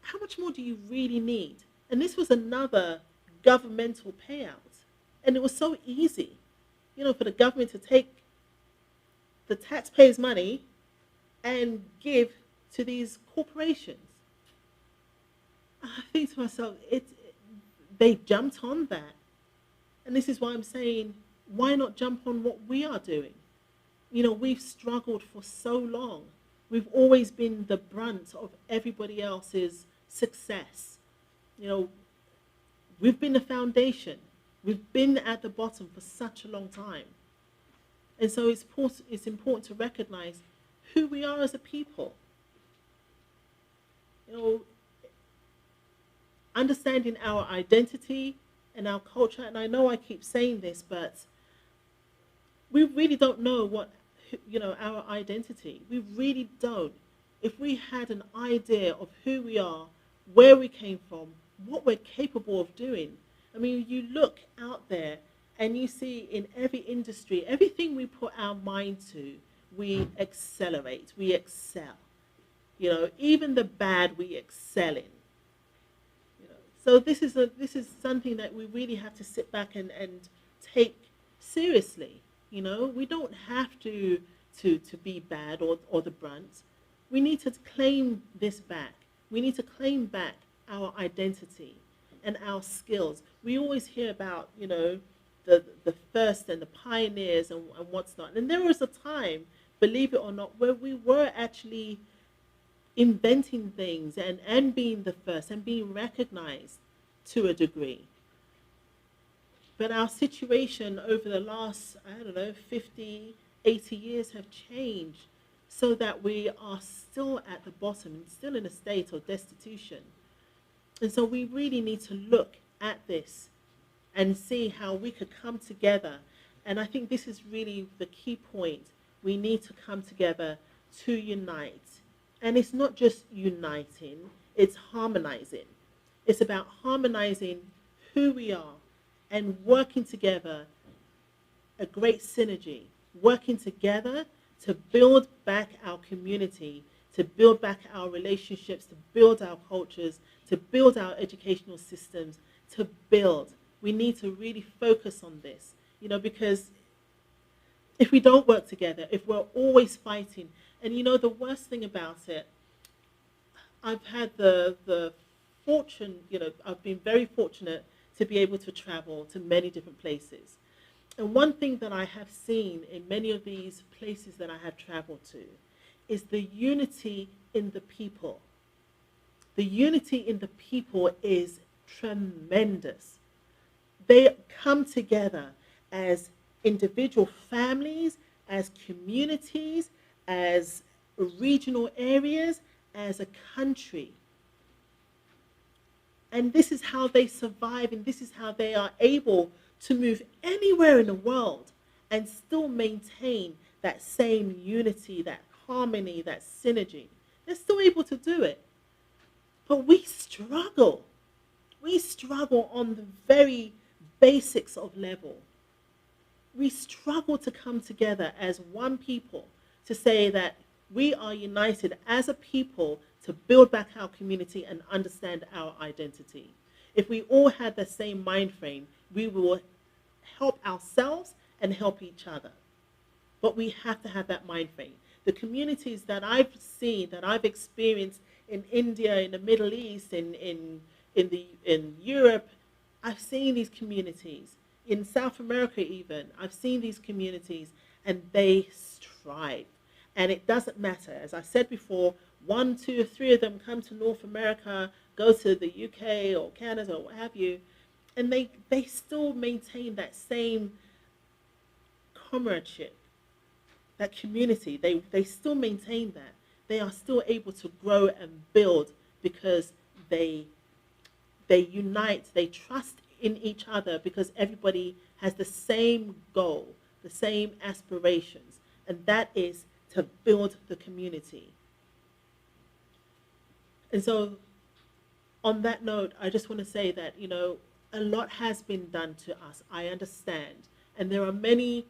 how much more do you really need? And this was another governmental payout. And it was so easy, you know, for the government to take the taxpayers' money and give to these corporations. I think to myself, they jumped on that. And this is why I'm saying, why not jump on what we are doing? You know, we've struggled for so long. We've always been the brunt of everybody else's success. You know, we've been the foundation. We've been at the bottom for such a long time. And so it's important to recognize who we are as a people. You know, understanding our identity and our culture. And I know I keep saying this, but we really don't know what, you know, our identity. We really don't. If we had an idea of who we are, where we came from, what we're capable of doing. I mean, you look out there and you see in every industry, everything we put our mind to, we accelerate, we excel. You know, even the bad we excel in. You know, so this is something that we really have to sit back and take seriously. You know, we don't have to be bad or the brunt. We need to claim this back. We need to claim back our identity and our skills. We always hear about, you know, the first and the pioneers and what's not. And there was a time, believe it or not, where we were actually inventing things and being the first and being recognized to a degree. But our situation over the last, 50, 80 years have changed so that we are still at the bottom and still in a state of destitution. And so we really need to look at this and see how we could come together. And I think this is really the key point. We need to come together to unite. And it's not just uniting, it's harmonizing. It's about harmonizing who we are and working together, a great synergy, working together to build back our community, to build back our relationships, to build our cultures, to build our educational systems, to build. We need to really focus on this, you know, because if we don't work together, if we're always fighting, and you know, the worst thing about it, I've had the fortune, you know, I've been very fortunate to be able to travel to many different places. And one thing that I have seen in many of these places that I have traveled to is the unity in the people. The unity in the people is tremendous. They come together as individual families, as communities, as regional areas, as a country. And this is how they survive, and this is how they are able to move anywhere in the world and still maintain that same unity, that harmony, that synergy. They're still able to do it. But we struggle. We struggle on the very basics of level. We struggle to come together as one people to say that we are united as a people to build back our community and understand our identity. If we all had the same mind frame, we will help ourselves and help each other. But we have to have that mind frame. The communities that I've seen, that I've experienced in India, in the Middle East, in Europe, I've seen these communities. In South America even, I've seen these communities, and they strive. And it doesn't matter. As I said before, 1, 2, or 3 of them come to North America, go to the UK or Canada or what have you, and they still maintain that same comradeship, that community. They still maintain that. They are still able to grow and build because they unite, they trust in each other because everybody has the same goal, the same aspirations, and that is to build the community. And so on that note, I just want to say that, a lot has been done to us. I understand. And there are many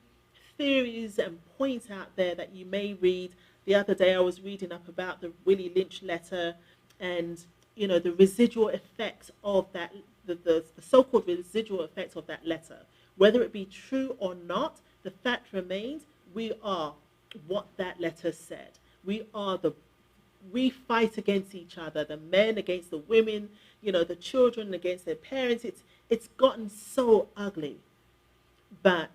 theories and points out there that you may read. The other day I was reading up about the Willie Lynch letter and, the residual effects of that, the so-called residual effects of that letter. Whether it be true or not, the fact remains we are what that letter said. We fight against each other, the men against the women, the children against their parents. It's gotten so ugly. But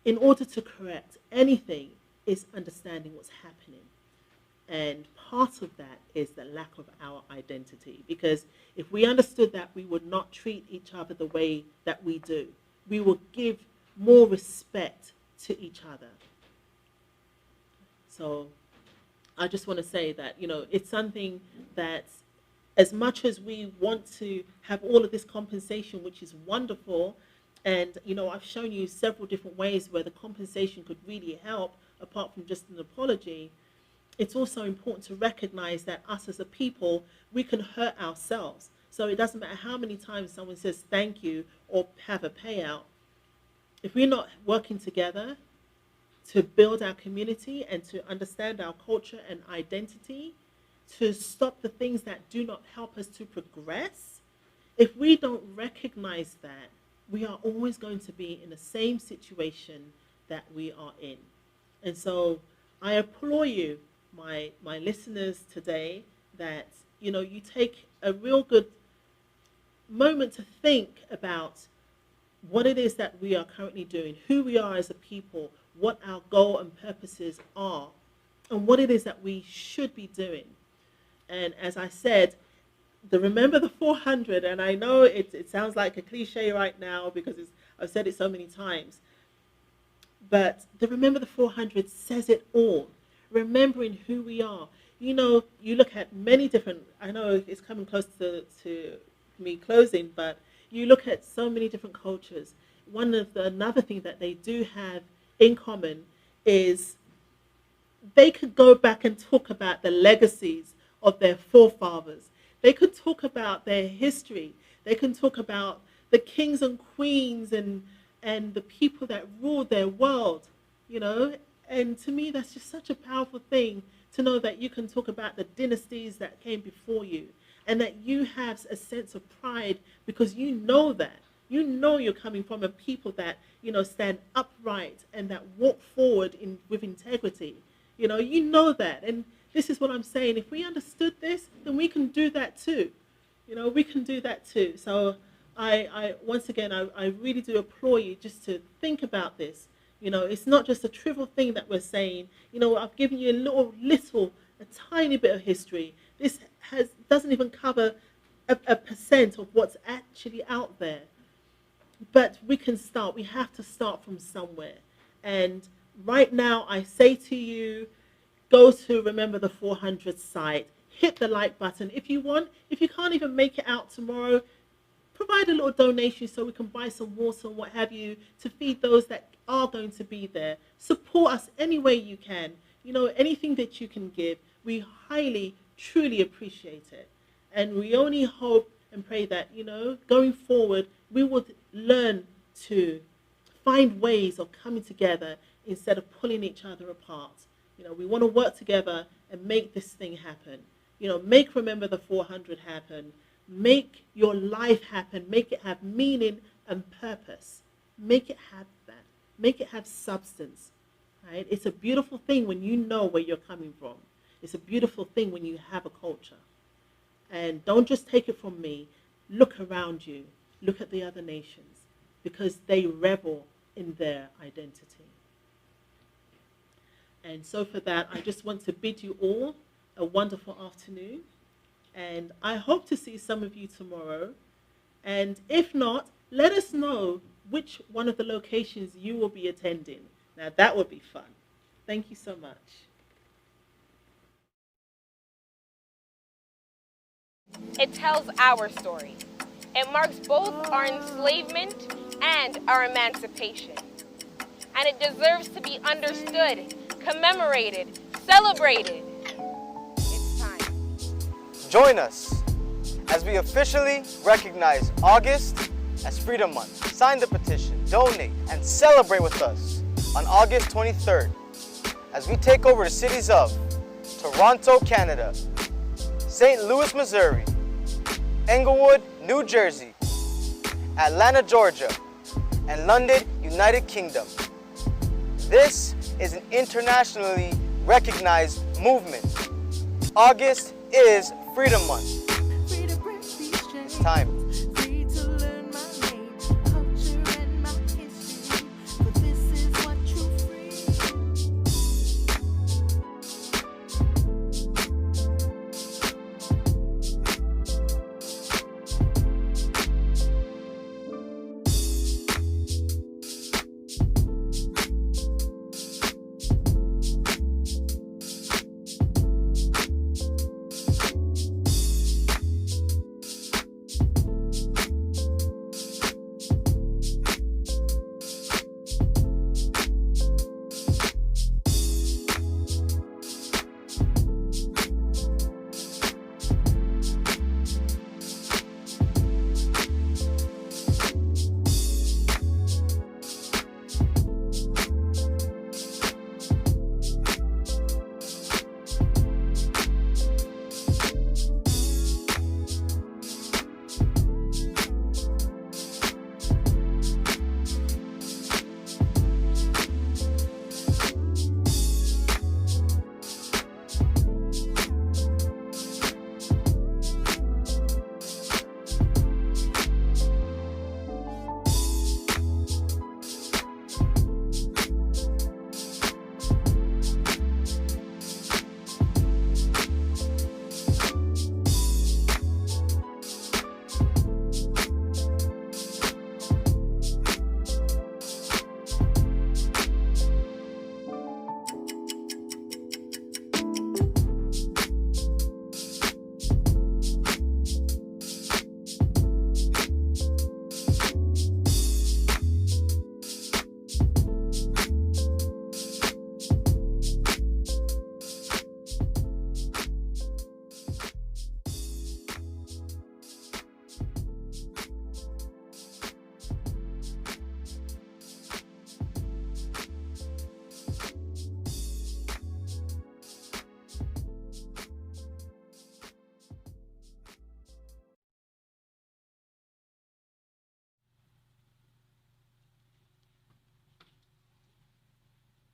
in order to correct anything is understanding what's happening. And part of that is the lack of our identity. Because if we understood that, we would not treat each other the way that we do. We will give more respect to each other. So I just want to say that, it's something that as much as we want to have all of this compensation, which is wonderful, and, I've shown you several different ways where the compensation could really help, apart from just an apology, it's also important to recognize that us as a people, we can hurt ourselves. So it doesn't matter how many times someone says thank you or have a payout. If we're not working together to build our community and to understand our culture and identity, to stop the things that do not help us to progress, if we don't recognize that, we are always going to be in the same situation that we are in. And so I implore you, my listeners today, that, you take a real good moment to think about what it is that we are currently doing, who we are as a people, what our goal and purposes are, and what it is that we should be doing. And as I said, remember the 400, and I know it sounds like a cliche right now because I've said it so many times, but the remember the 400 says it all. Remembering who we are. You look at many different, I know it's coming close to me closing, but you look at so many different cultures. Another thing that they do have in common is they could go back and talk about the legacies of their forefathers. They could talk about their history. They can talk about the kings and queens and the people that ruled their world, And to me, that's just such a powerful thing to know that you can talk about the dynasties that came before you and that you have a sense of pride because you know that. You know you're coming from a people that, stand upright and that walk forward with integrity. You know that. And this is what I'm saying. If we understood this, then we can do that too. We can do that too. So I once again, I really do applaud you just to think about this. It's not just a trivial thing that we're saying. I've given you a tiny bit of history. This doesn't even cover a percent of what's actually out there. But we can start. We have to start from somewhere. And right now, I say to you, go to Remember the 400 site. Hit the like button if you want. If you can't even make it out tomorrow, provide a little donation so we can buy some water and what have you to feed those that are going to be there. Support us any way you can. Anything that you can give, we highly, truly appreciate it. And we only hope and pray that, going forward, we would learn to find ways of coming together instead of pulling each other apart. We want to work together and make this thing happen. Make Remember the 400 happen. Make your life happen. Make it have meaning and purpose. Make it have that. Make it have substance. Right? It's a beautiful thing when you know where you're coming from. It's a beautiful thing when you have a culture. And don't just take it from me. Look around you. Look at the other nations because they revel in their identity. And so for that, I just want to bid you all a wonderful afternoon. And I hope to see some of you tomorrow. And if not, let us know which one of the locations you will be attending. Now that would be fun. Thank you so much. It tells our story. It marks both our enslavement and our emancipation. And it deserves to be understood, commemorated, celebrated. It's time. Join us as we officially recognize August as Freedom Month. Sign the petition, donate, and celebrate with us on August 23rd as we take over the cities of Toronto, Canada, St. Louis, Missouri, Englewood, New Jersey, Atlanta, Georgia, and London, United Kingdom. This is an internationally recognized movement. August is Freedom Month. It's time.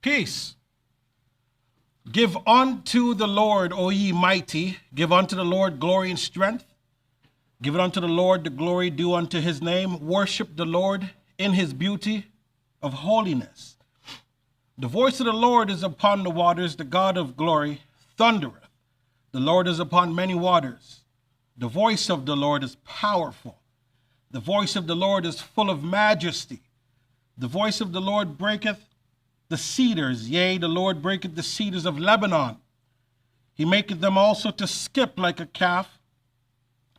Peace. Give unto the Lord, O ye mighty, give unto the Lord glory and strength. Give it unto the Lord the glory due unto his name. Worship the Lord in his beauty of holiness. The voice of the Lord is upon the waters, the God of glory thundereth. The Lord is upon many waters. The voice of the Lord is powerful. The voice of the Lord is full of majesty. The voice of the Lord breaketh the cedars, yea, the Lord breaketh the cedars of Lebanon. He maketh them also to skip like a calf,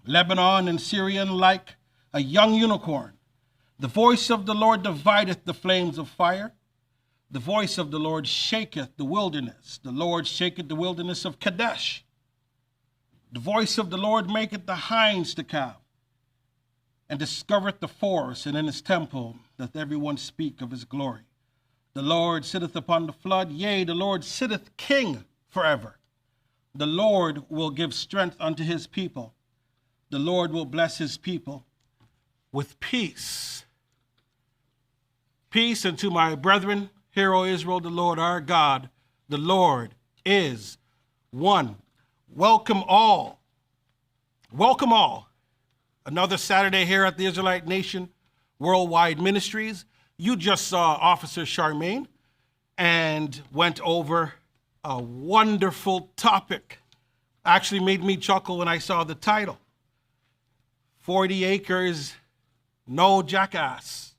Lebanon and Syrian like a young unicorn. The voice of the Lord divideth the flames of fire. The voice of the Lord shaketh the wilderness. The Lord shaketh the wilderness of Kadesh. The voice of the Lord maketh the hinds to calve, and discovereth the forest, and in his temple doth everyone speak of his glory. The Lord sitteth upon the flood, yea, the Lord sitteth king forever. The Lord will give strength unto his people. The Lord will bless his people with peace. Peace unto my brethren, hear, O Israel, the Lord our God, the Lord is one. Welcome all. Welcome all. Another Saturday here at the Israelite Nation Worldwide Ministries. You just saw Officer Charmaine and went over a wonderful topic. Actually made me chuckle when I saw the title. 40 acres, no jackass.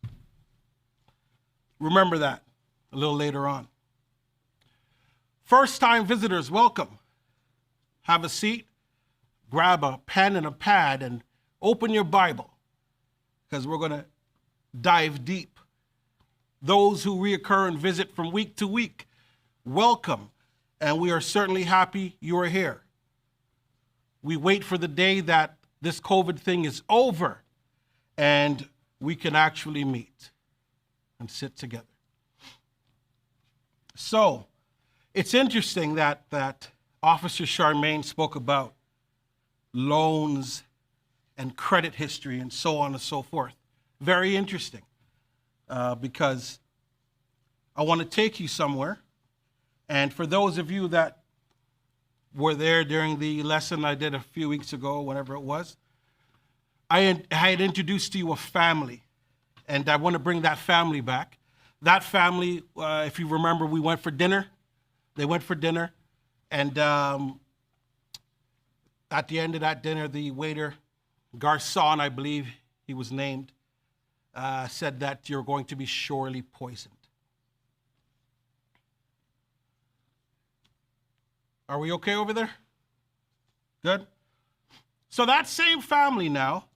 Remember that a little later on. First-time visitors, welcome. Have a seat, grab a pen and a pad, and open your Bible because we're going to dive deep. Those who reoccur and visit from week to week, welcome. And we are certainly happy you are here. We wait for the day that this COVID thing is over and we can actually meet and sit together. So, it's interesting that Officer Charmaine spoke about loans and credit history and so on and so forth. Very interesting, because I want to take you somewhere. And for those of you that were there during the lesson I did a few weeks ago, whenever it was, I had introduced to you a family, and I want to bring that family back. That family, if you remember, we went for dinner. They went for dinner, and at the end of that dinner, the waiter, Garçon, I believe he was named, said that you're going to be surely poisoned. Are we okay over there? Good? So that same family now,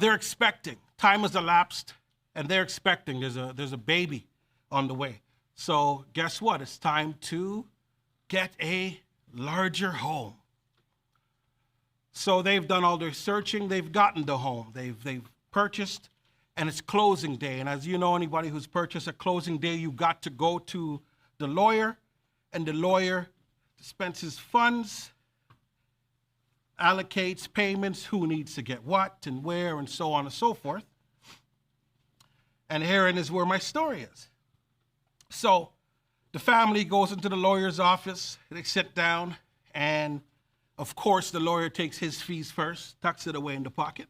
they're expecting. Time has elapsed, and they're expecting. There's a baby on the way. So guess what? It's time to get a larger home. So they've done all their searching. They've gotten the home. They've purchased, and it's closing day. And as you know, anybody who's purchased at closing day, you've got to go to the lawyer, and the lawyer dispenses funds, allocates payments, who needs to get what and where, and so on and so forth. And herein is where my story is. So the family goes into the lawyer's office, they sit down, and of course the lawyer takes his fees first, tucks it away in the pocket.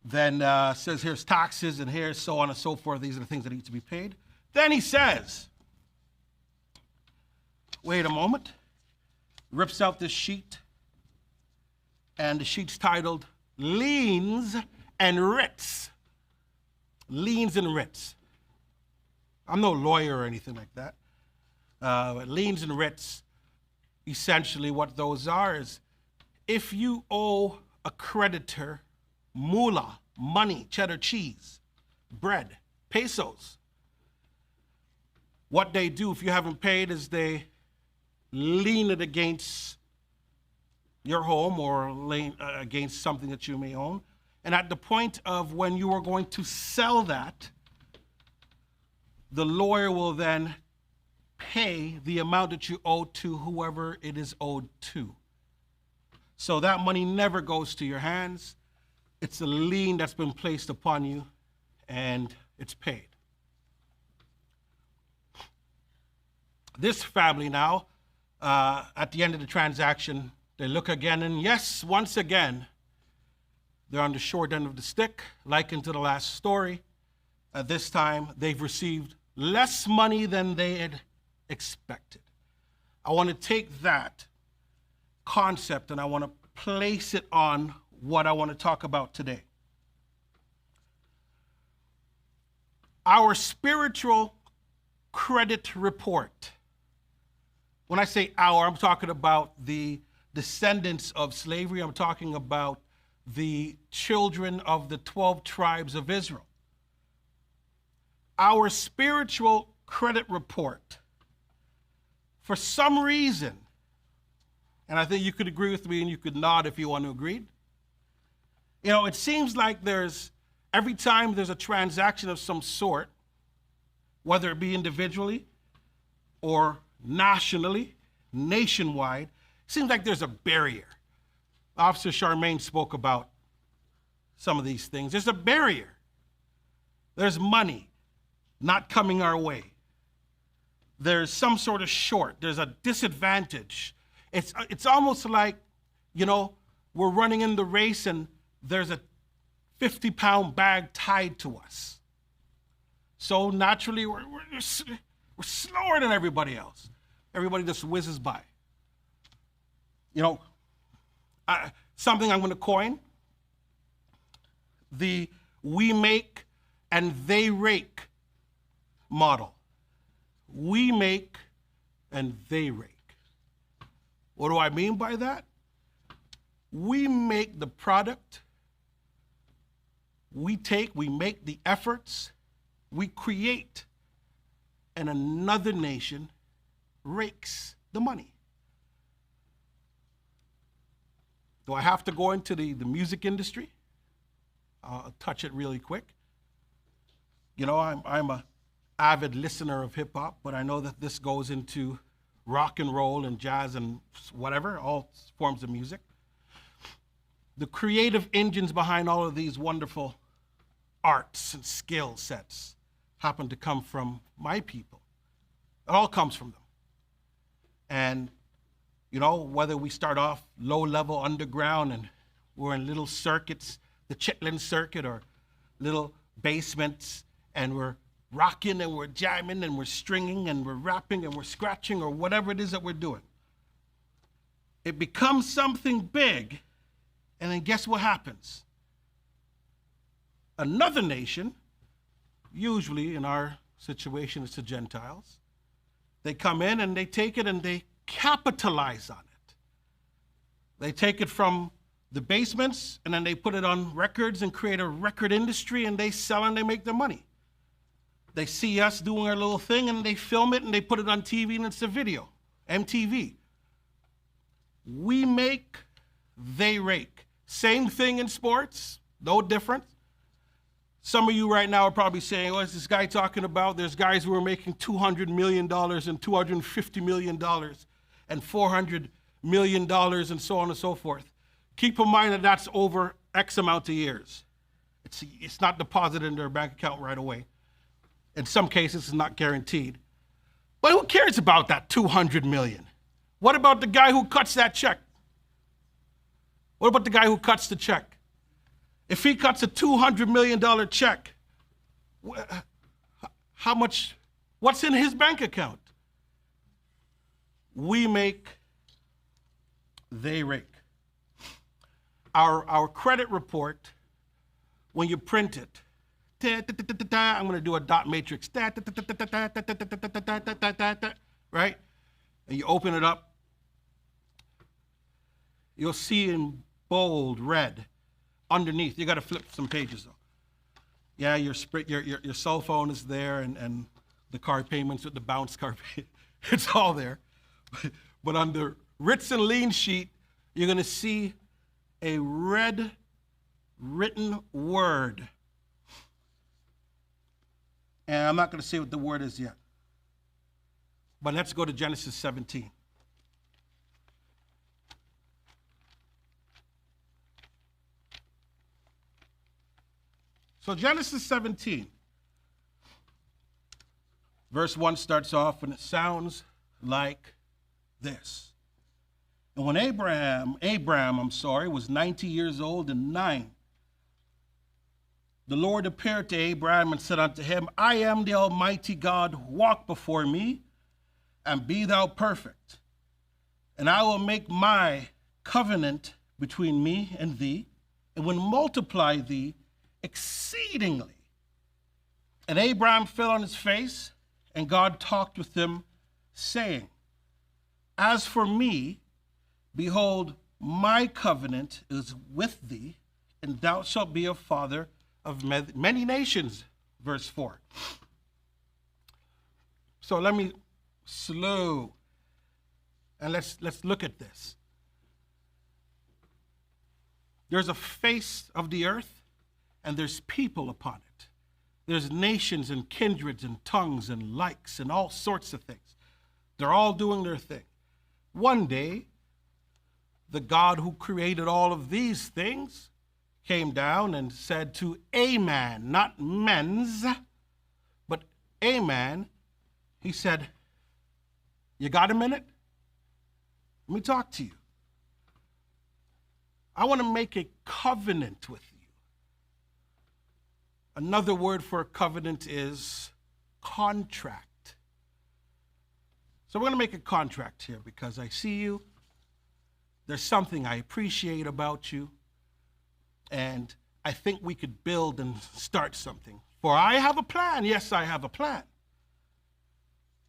Then says here's taxes and here's so on and so forth. These are the things that need to be paid. Then he says, wait a moment, rips out this sheet, and the sheet's titled Liens and Writs. Liens and writs. I'm no lawyer or anything like that. Liens and writs, essentially what those are is if you owe a creditor moolah, money, cheddar cheese, bread, pesos, what they do if you haven't paid is they lien it against your home or against something that you may own. And at the point of when you are going to sell that, the lawyer will then pay the amount that you owe to whoever it is owed to. So that money never goes to your hands. It's a lien that's been placed upon you, and it's paid. This family now, at the end of the transaction, they look again, and yes, once again, they're on the short end of the stick, likened to the last story. At this time, they've received less money than they had expected. I want to take that concept and I want to place it on what I want to talk about today. Our spiritual credit report. When I say our, I'm talking about the descendants of slavery. I'm talking about the children of the 12 tribes of Israel. Our spiritual credit report, for some reason, and I think you could agree with me and you could nod if you want to agree. You know, it seems like every time there's a transaction of some sort, whether it be individually or nationally, nationwide, it seems like there's a barrier. Officer Charmaine spoke about some of these things. There's a barrier. There's money not coming our way. There's some sort of short. There's a disadvantage. It's almost like, you know, we're running in the race and there's a 50-pound bag tied to us. So naturally, we're slower than everybody else. Everybody just whizzes by. You know, something I'm going to coin, the we make and they rake model. We make and they rake. What do I mean by that? We make the product, we make the efforts, we create, and another nation rakes the money. Do I have to go into the music industry? I'll touch it really quick. You know, I'm a avid listener of hip hop, but I know that this goes into rock and roll and jazz and whatever, all forms of music. The creative engines behind all of these wonderful arts and skill sets happen to come from my people. It all comes from them. And, you know, whether we start off low level underground and we're in little circuits, the Chitlin circuit, or little basements, and we're rocking and we're jamming and we're stringing and we're rapping and we're scratching, or whatever it is that we're doing, it becomes something big, and then guess what happens? Another nation, usually in our situation it's the Gentiles, they come in and they take it and they capitalize on it. They take it from the basements and then they put it on records and create a record industry, and they sell and they make their money. They see us doing our little thing and they film it and they put it on TV and it's a video, MTV. We make, they rake. Same thing in sports, no different. Some of you right now are probably saying, what's this guy talking about? There's guys who are making $200 million and $250 million and $400 million and so on and so forth. Keep in mind that that's over X amount of years. It's not deposited in their bank account right away. In some cases, it's not guaranteed. But who cares about that $200 million? What about the guy who cuts that check? What about the guy who cuts the check? If he cuts a $200 million check, how much, what's in his bank account? We make, they rake. Our credit report, when you print it, I'm going to do a dot matrix, right? And you open it up, you'll see in bold red underneath. You got to flip some pages though. Yeah, your cell phone is there, and the car payments with the bounce car, it's all there. But on the Ritz and Lean sheet, you're going to see a red written word. And I'm not going to say what the word is yet. But let's go to Genesis 17. So Genesis 17, verse 1 starts off, and it sounds like this. And when Abram, was 90 years old and 9, the Lord appeared to Abram and said unto him, I am the Almighty God, walk before me, and be thou perfect. And I will make my covenant between me and thee, and will multiply thee exceedingly. And Abram fell on his face, and God talked with him, saying, As for me, behold, my covenant is with thee, and thou shalt be a father of many nations, verse 4. So let me slow, and let's look at this. There's a face of the earth, and there's people upon it. There's nations and kindreds and tongues and likes and all sorts of things. They're all doing their thing. One day, the God who created all of these things came down and said to a man, not men's, but a man, he said, you got a minute? Let me talk to you. I want to make a covenant with you. Another word for a covenant is contract. So we're going to make a contract here because I see you. There's something I appreciate about you. And I think we could build and start something. For I have a plan. Yes, I have a plan.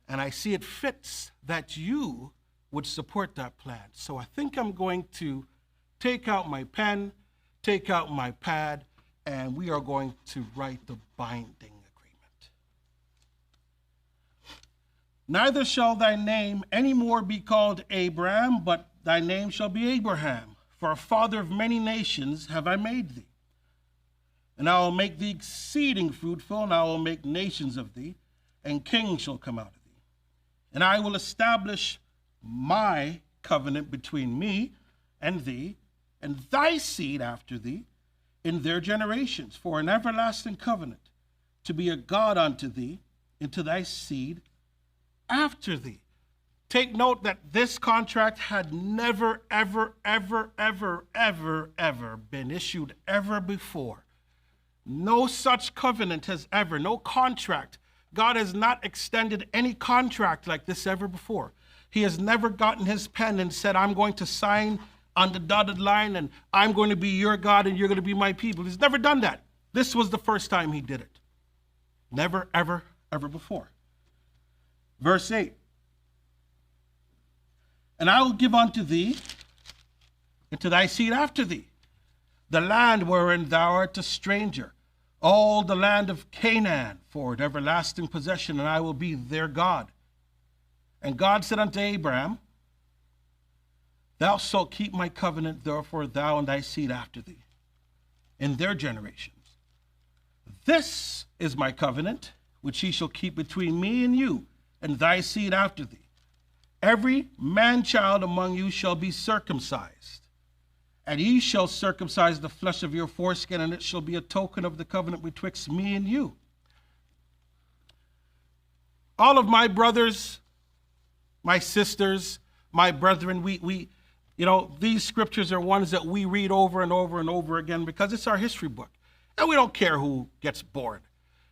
And I see it fits that you would support that plan. So I think I'm going to take out my pen, take out my pad, and we are going to write the binding agreement. Neither shall thy name any more be called Abram, but thy name shall be Abraham, for a father of many nations have I made thee. And I will make thee exceeding fruitful, and I will make nations of thee, and kings shall come out of thee. And I will establish my covenant between me and thee, and thy seed after thee, in their generations, for an everlasting covenant, to be a God unto thee, and to thy seed after thee. Take note that this contract had never, ever, ever, ever, ever, ever been issued ever before. No such covenant has ever, no contract. God has not extended any contract like this ever before. He has never gotten his pen and said, I'm going to sign on the dotted line and I'm going to be your God and you're going to be my people. He's never done that. This was the first time he did it. Never, ever, ever before. Verse 8. And I will give unto thee and to thy seed after thee the land wherein thou art a stranger, all the land of Canaan, for an everlasting possession, and I will be their God. And God said unto Abraham, thou shalt keep my covenant, therefore thou and thy seed after thee, in their generations. This is my covenant, which he shall keep between me and you, and thy seed after thee. Every man-child among you shall be circumcised, and ye shall circumcise the flesh of your foreskin, and it shall be a token of the covenant betwixt me and you. All of my brothers, my sisters, my brethren, we these scriptures are ones that we read over and over and over again because it's our history book. And we don't care who gets bored.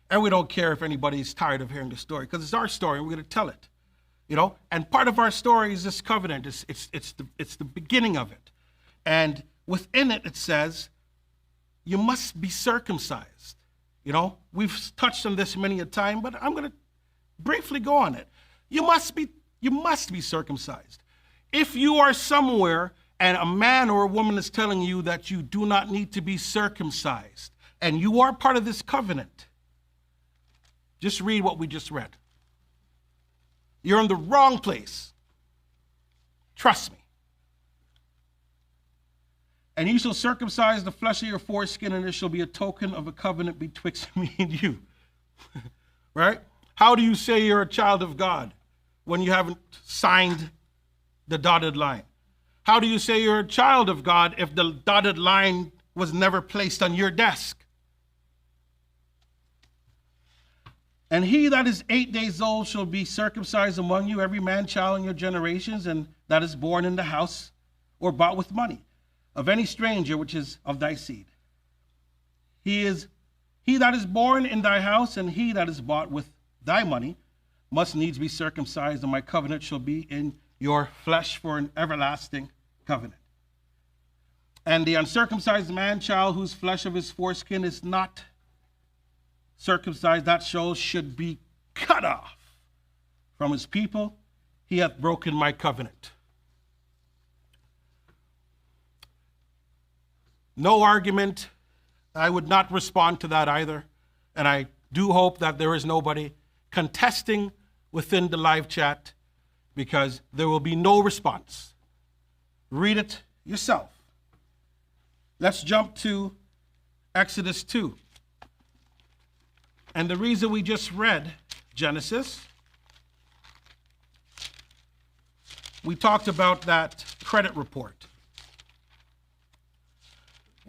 And we don't care if anybody's tired of hearing the story because it's our story and we're going to tell it. And part of our story is this covenant. It's the beginning of it. And within it, it says, you must be circumcised. We've touched on this many a time, but I'm going to briefly go on it. You must be circumcised. If you are somewhere and a man or a woman is telling you that you do not need to be circumcised, and you are part of this covenant, just read what we just read. You're in the wrong place. Trust me. And you shall circumcise the flesh of your foreskin, and it shall be a token of a covenant betwixt me and you. Right? How do you say you're a child of God when you haven't signed the dotted line? How do you say you're a child of God if the dotted line was never placed on your desk? And he that is 8 days old shall be circumcised among you, every man child in your generations, and that is born in the house or bought with money of any stranger which is of thy seed. He that is born in thy house, and he that is bought with thy money must needs be circumcised, and my covenant shall be in your flesh for an everlasting covenant. And the uncircumcised man child whose flesh of his foreskin is not circumcised, that should be cut off from his people. He hath broken my covenant. No argument. I would not respond to that either. And I do hope that there is nobody contesting within the live chat, because there will be no response. Read it yourself. Let's jump to Exodus 2. And the reason we just read Genesis, we talked about that credit report.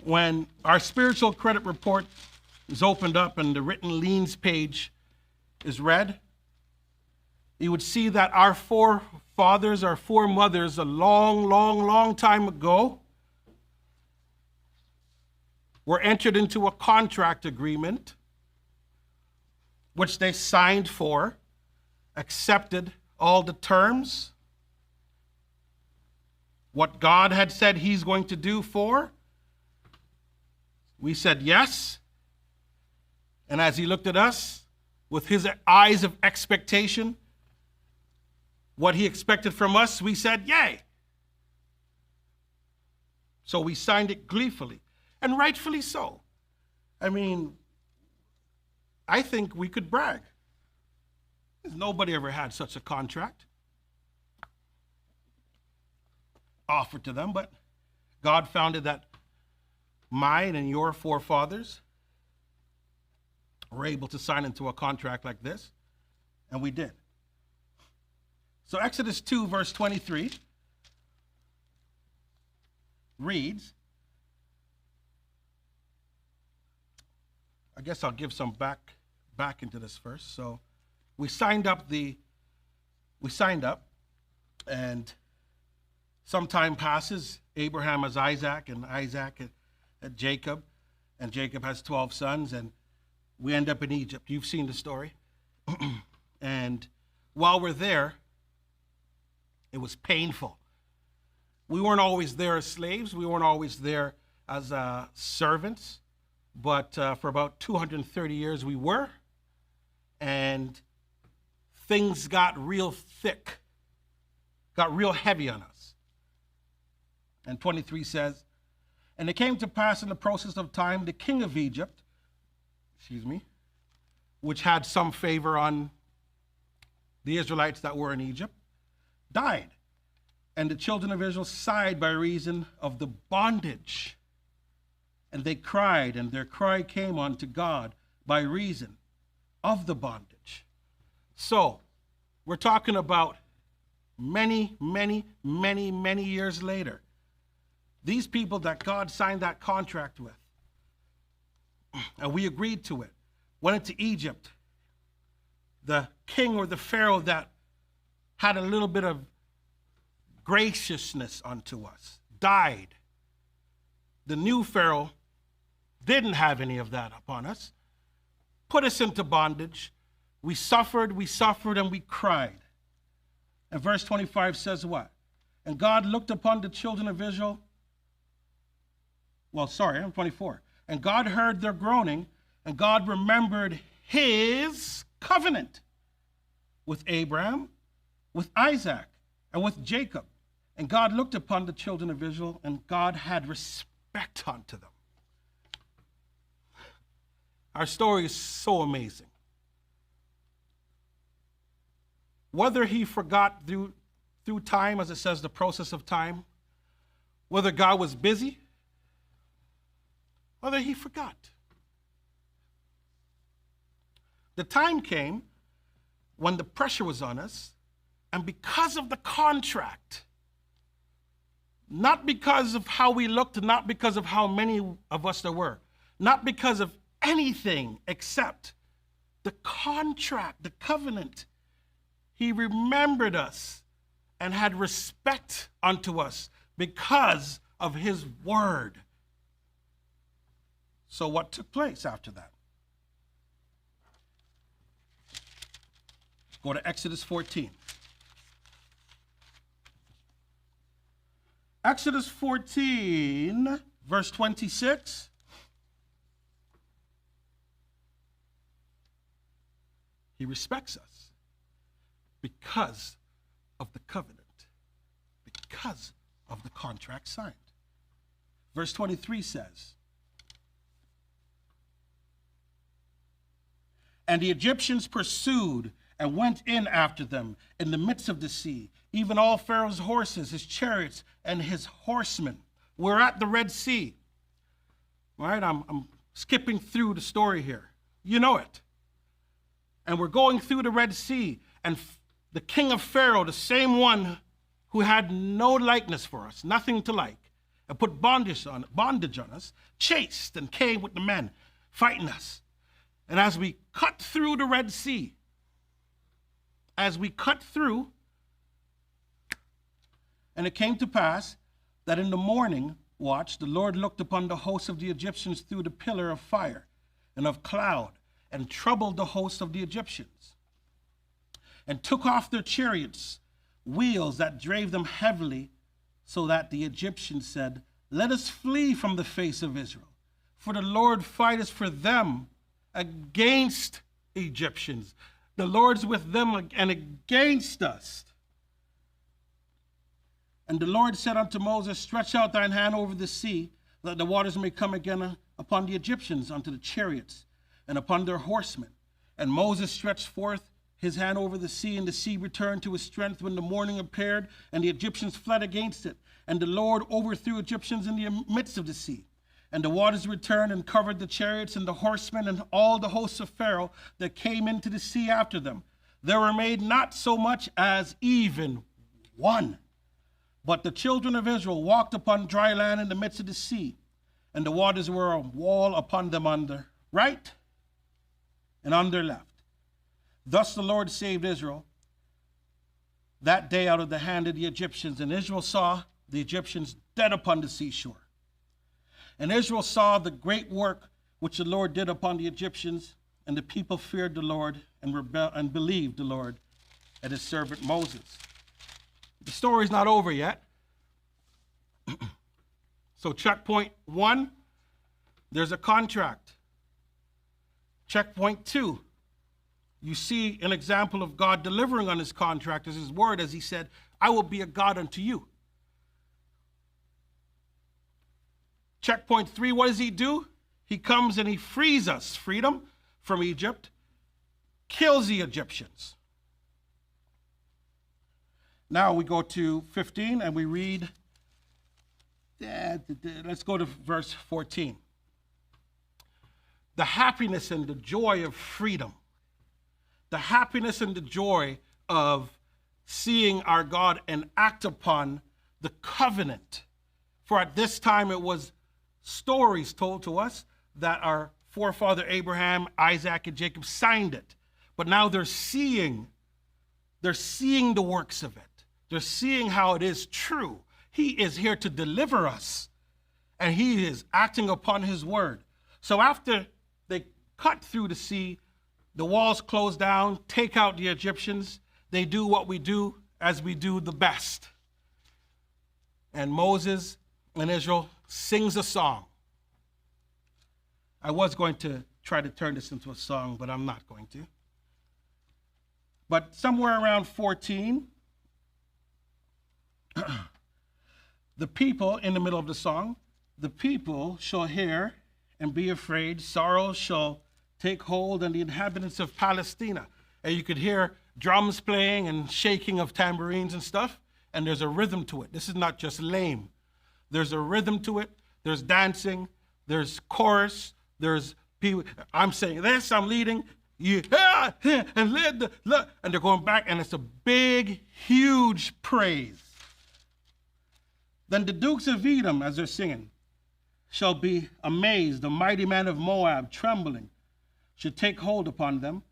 When our spiritual credit report is opened up and the written liens page is read, you would see that our forefathers, our foremothers, a long, long, long time ago, were entered into a contract agreement, which they signed for, accepted all the terms, what God had said he's going to do for. We said yes. And as he looked at us with his eyes of expectation, what he expected from us, we said yay. So we signed it gleefully, and rightfully so. I mean, I think we could brag. Nobody ever had such a contract offered to them, but God found it that mine and your forefathers were able to sign into a contract like this, and we did. So Exodus 2, verse 23 reads, I guess I'll give some back into this first. So we signed up, and some time passes. Abraham has Isaac, and Isaac had Jacob, and Jacob has 12 sons, and we end up in Egypt. You've seen the story. And while we're there, it was painful. We weren't always there as slaves. We weren't always there as servants. But for about 230 years we were. And things got real thick, got real heavy on us. And 23 says, and it came to pass in the process of time, the king of Egypt, which had some favor on the Israelites that were in Egypt, died. And the children of Israel sighed by reason of the bondage. And they cried, and their cry came unto God by reason of the bondage. So, we're talking about many, many, many, many years later. These people that God signed that contract with, and we agreed to it, went into Egypt. The king or the pharaoh that had a little bit of graciousness unto us died. The new pharaoh didn't have any of that upon us, put us into bondage. We suffered, and we cried. And verse 25 says what? And God looked upon the children of Israel. I'm 24. And God heard their groaning, and God remembered his covenant with Abraham, with Isaac, and with Jacob. And God looked upon the children of Israel, and God had respect unto them. Our story is so amazing. Whether he forgot through time, as it says, the process of time, whether God was busy, whether he forgot. The time came when the pressure was on us, and because of the contract, not because of how we looked, not because of how many of us there were, not because of anything except the contract, the covenant, he remembered us and had respect unto us because of his word. So what took place after that? Go to Exodus 14. Exodus 14, verse 26. He respects us because of the covenant, because of the contract signed. Verse 23 says, and the Egyptians pursued and went in after them in the midst of the sea, even all Pharaoh's horses, his chariots, and his horsemen. We're at the Red Sea. All right, I'm skipping through the story here. You know it. And we're going through the Red Sea, and the king of Pharaoh, the same one who had no likeness for us, nothing to like, and put bondage on us, chased and came with the men, fighting us. And as we cut through the Red Sea, and it came to pass that in the morning watch, the Lord looked upon the host of the Egyptians through the pillar of fire and of cloud, and troubled the host of the Egyptians, and took off their chariots' wheels that drave them heavily, so that the Egyptians said, let us flee from the face of Israel, for the Lord fighteth for them against Egyptians. The Lord's with them and against us. And the Lord said unto Moses, stretch out thine hand over the sea, that the waters may come again upon the Egyptians, onto the chariots, and upon their horsemen. And Moses stretched forth his hand over the sea, and the sea returned to its strength when the morning appeared, and the Egyptians fled against it. And the Lord overthrew Egyptians in the midst of the sea. And the waters returned and covered the chariots and the horsemen and all the hosts of Pharaoh that came into the sea after them. There remained not so much as even one. But the children of Israel walked upon dry land in the midst of the sea, and the waters were a wall upon them on their right and on their left. Thus the Lord saved Israel that day out of the hand of the Egyptians, and Israel saw the Egyptians dead upon the seashore. And Israel saw the great work which the Lord did upon the Egyptians, and the people feared the Lord and believed the Lord and his servant Moses. The story's not over yet. So checkpoint 1, there's a contract. Checkpoint 2, you see an example of God delivering on his contract as his word, as he said, I will be a God unto you. Checkpoint 3, what does he do? He comes and he frees us, freedom from Egypt, kills the Egyptians. Now we go to 15 and we read, let's go to verse 14. The happiness and the joy of freedom. The happiness and the joy of seeing our God enact upon the covenant. For at this time it was stories told to us that our forefather Abraham, Isaac, and Jacob signed it. But now they're seeing the works of it. They're seeing how it is true. He is here to deliver us, and he is acting upon his word. So after they cut through the sea, the walls close down, take out the Egyptians, they do what we do as we do the best. And Moses and Israel sings a song. I was going to try to turn this into a song, but I'm not going to. But somewhere around 14, the people, in the middle of the song, the people shall hear and be afraid, sorrow shall take hold on the inhabitants of Palestina. And you could hear drums playing and shaking of tambourines and stuff, and there's a rhythm to it. This is not just lame. There's a rhythm to it. There's dancing. There's chorus. There's people. I'm saying this, I'm leading. You, and they're going back, and it's a big, huge praise. Then the dukes of Edom, as they're singing, shall be amazed. The mighty man of Moab, trembling, should take hold upon them.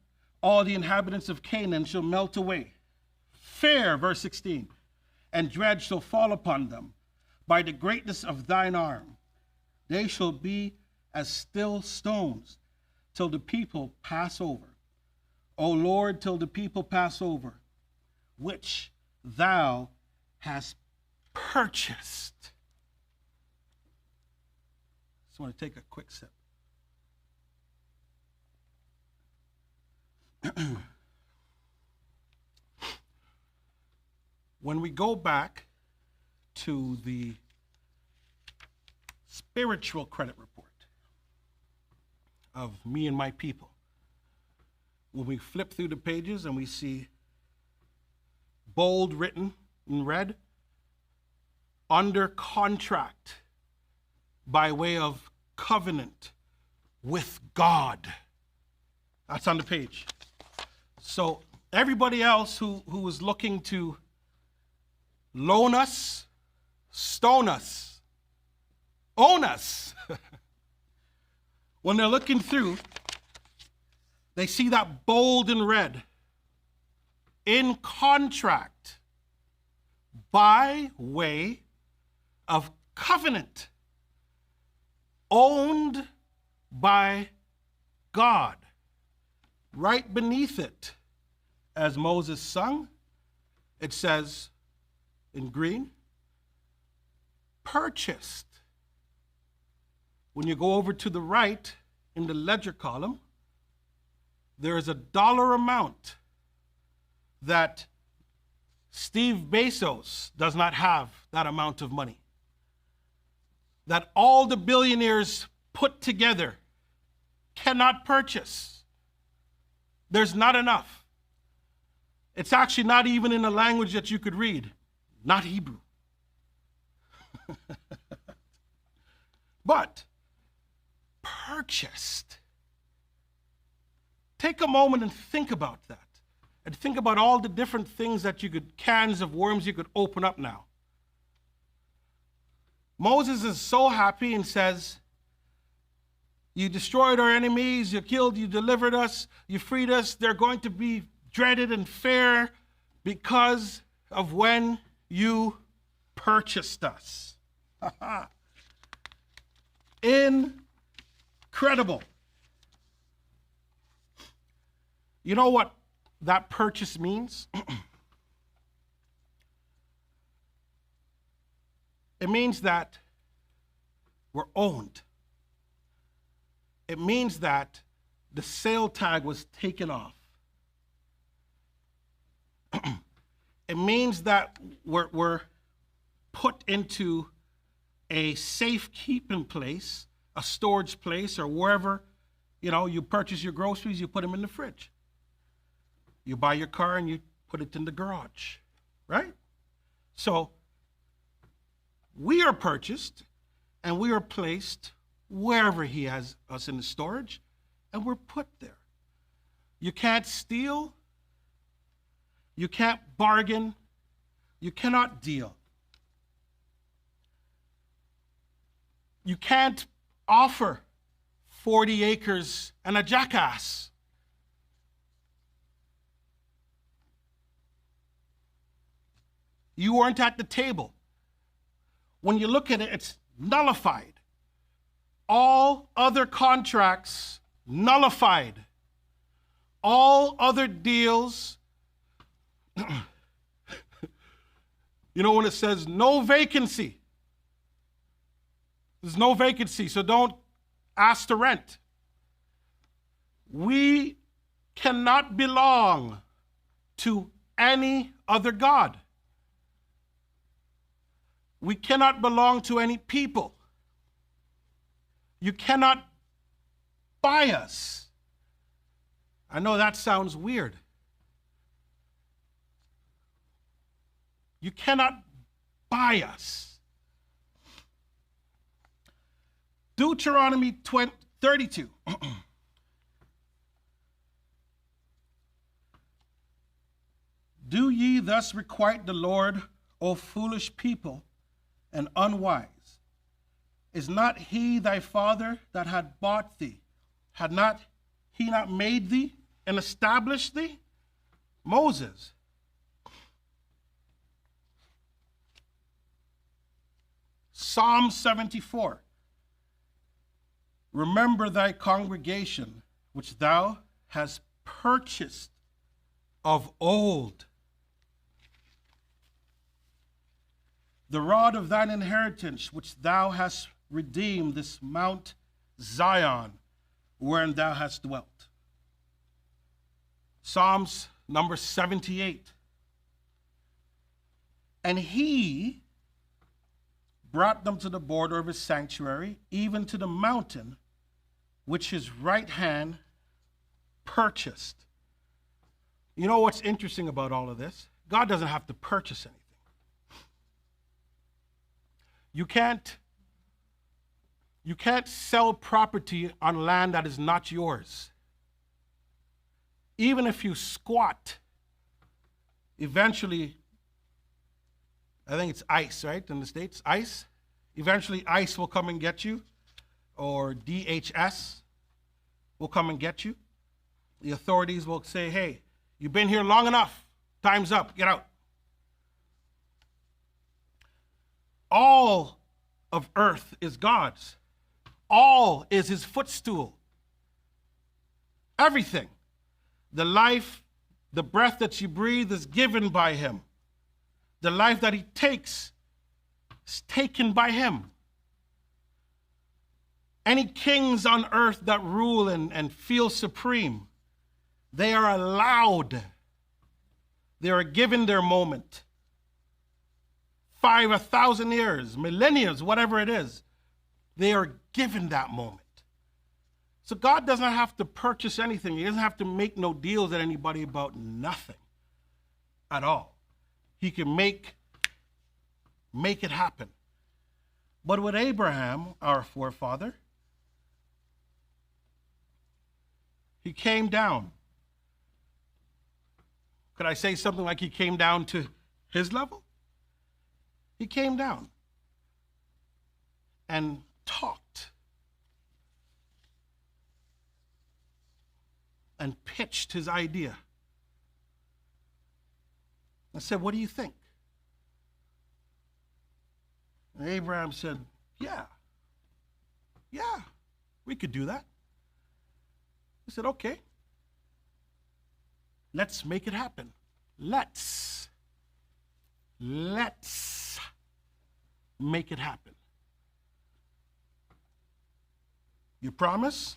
All the inhabitants of Canaan shall melt away. Fear, verse 16, and dread shall fall upon them by the greatness of thine arm. They shall be as still stones till the people pass over. O Lord, till the people pass over, which thou hast purchased. Just want to take a quick sip. When we go back to the spiritual credit report of me and my people, when we flip through the pages and we see bold written in red, under contract by way of covenant with God. That's on the page. So everybody else who was looking to loan us, stone us, own us, when they're looking through, they see that bold in red, in contract, by way of covenant, owned by God. Right beneath it, as Moses sung, it says in green, purchased. When you go over to the right in the ledger column, there is a dollar amount that Steve Bezos does not have that amount of money. That all the billionaires put together cannot purchase. There's not enough. It's actually not even in a language that you could read, not Hebrew. But purchased. Take a moment and think about that. And think about all the different things that cans of worms you could open up now. Moses is so happy and says, you destroyed our enemies, you killed, you delivered us, you freed us. They're going to be dreaded and fair because of when you purchased us. Incredible. You know what that purchase means? It means that we're owned. It means that the sale tag was taken off. It means that we're put into a safekeeping place, a storage place, or wherever, you purchase your groceries, you put them in the fridge. You buy your car and you put it in the garage, right? So we are purchased and we are placed wherever he has us in the storage, and we're put there. You can't steal. You can't bargain. You cannot deal. You can't offer 40 acres and a jackass. You weren't at the table. When you look at it, it's nullified. All other contracts nullified. All other deals. When it says no vacancy, there's no vacancy, so don't ask to rent. We cannot belong to any other God. We cannot belong to any people. You cannot buy us. I know that sounds weird. You cannot buy us. Deuteronomy 32. Do ye thus requite the Lord, O foolish people and unwise? Is not he thy father that had bought thee? Had not he not made thee and established thee? Moses. Psalm 74. Remember thy congregation, which thou hast purchased of old. The rod of thine inheritance, which thou hast redeemed, this Mount Zion, wherein thou hast dwelt. Psalms number 78. And he brought them to the border of his sanctuary, even to the mountain which his right hand purchased. You know what's interesting about all of this? God doesn't have to purchase anything. You can't sell property on land that is not yours. Even if you squat, eventually, I think it's ICE, right, in the States, ICE. Eventually, ICE will come and get you, or DHS will come and get you. The authorities will say, hey, you've been here long enough. Time's up. Get out. All of earth is God's. All is his footstool. Everything. The life, the breath that you breathe is given by him. The life that he takes is taken by him. Any kings on earth that rule and feel supreme, they are allowed, they are given their moment. 1,000 years, millennia, whatever it is, they are given that moment. So God doesn't have to purchase anything. He doesn't have to make no deals with anybody about nothing at all. He can make it happen. But with Abraham, our forefather, he came down. Could I say something like he came down to his level? He came down and talked and pitched his idea. I said, what do you think? And Abraham said, yeah, we could do that. I said, okay, let's make it happen. Let's make it happen. You promise?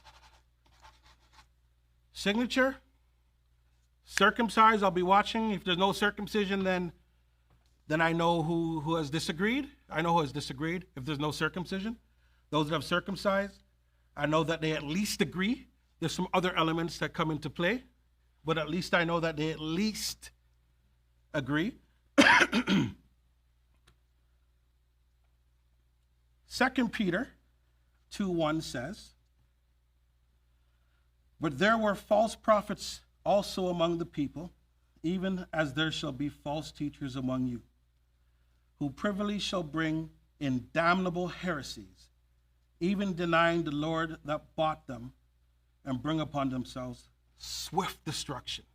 Signature? Circumcised, I'll be watching. If there's no circumcision, then I know who has disagreed. I know who has disagreed if there's no circumcision. Those that have circumcised, I know that they at least agree. There's some other elements that come into play, but at least I know that they at least agree. 2 Peter 2:1 says, but there were false prophets also among the people, even as there shall be false teachers among you, who privily shall bring in damnable heresies, even denying the Lord that bought them, and bring upon themselves swift destruction.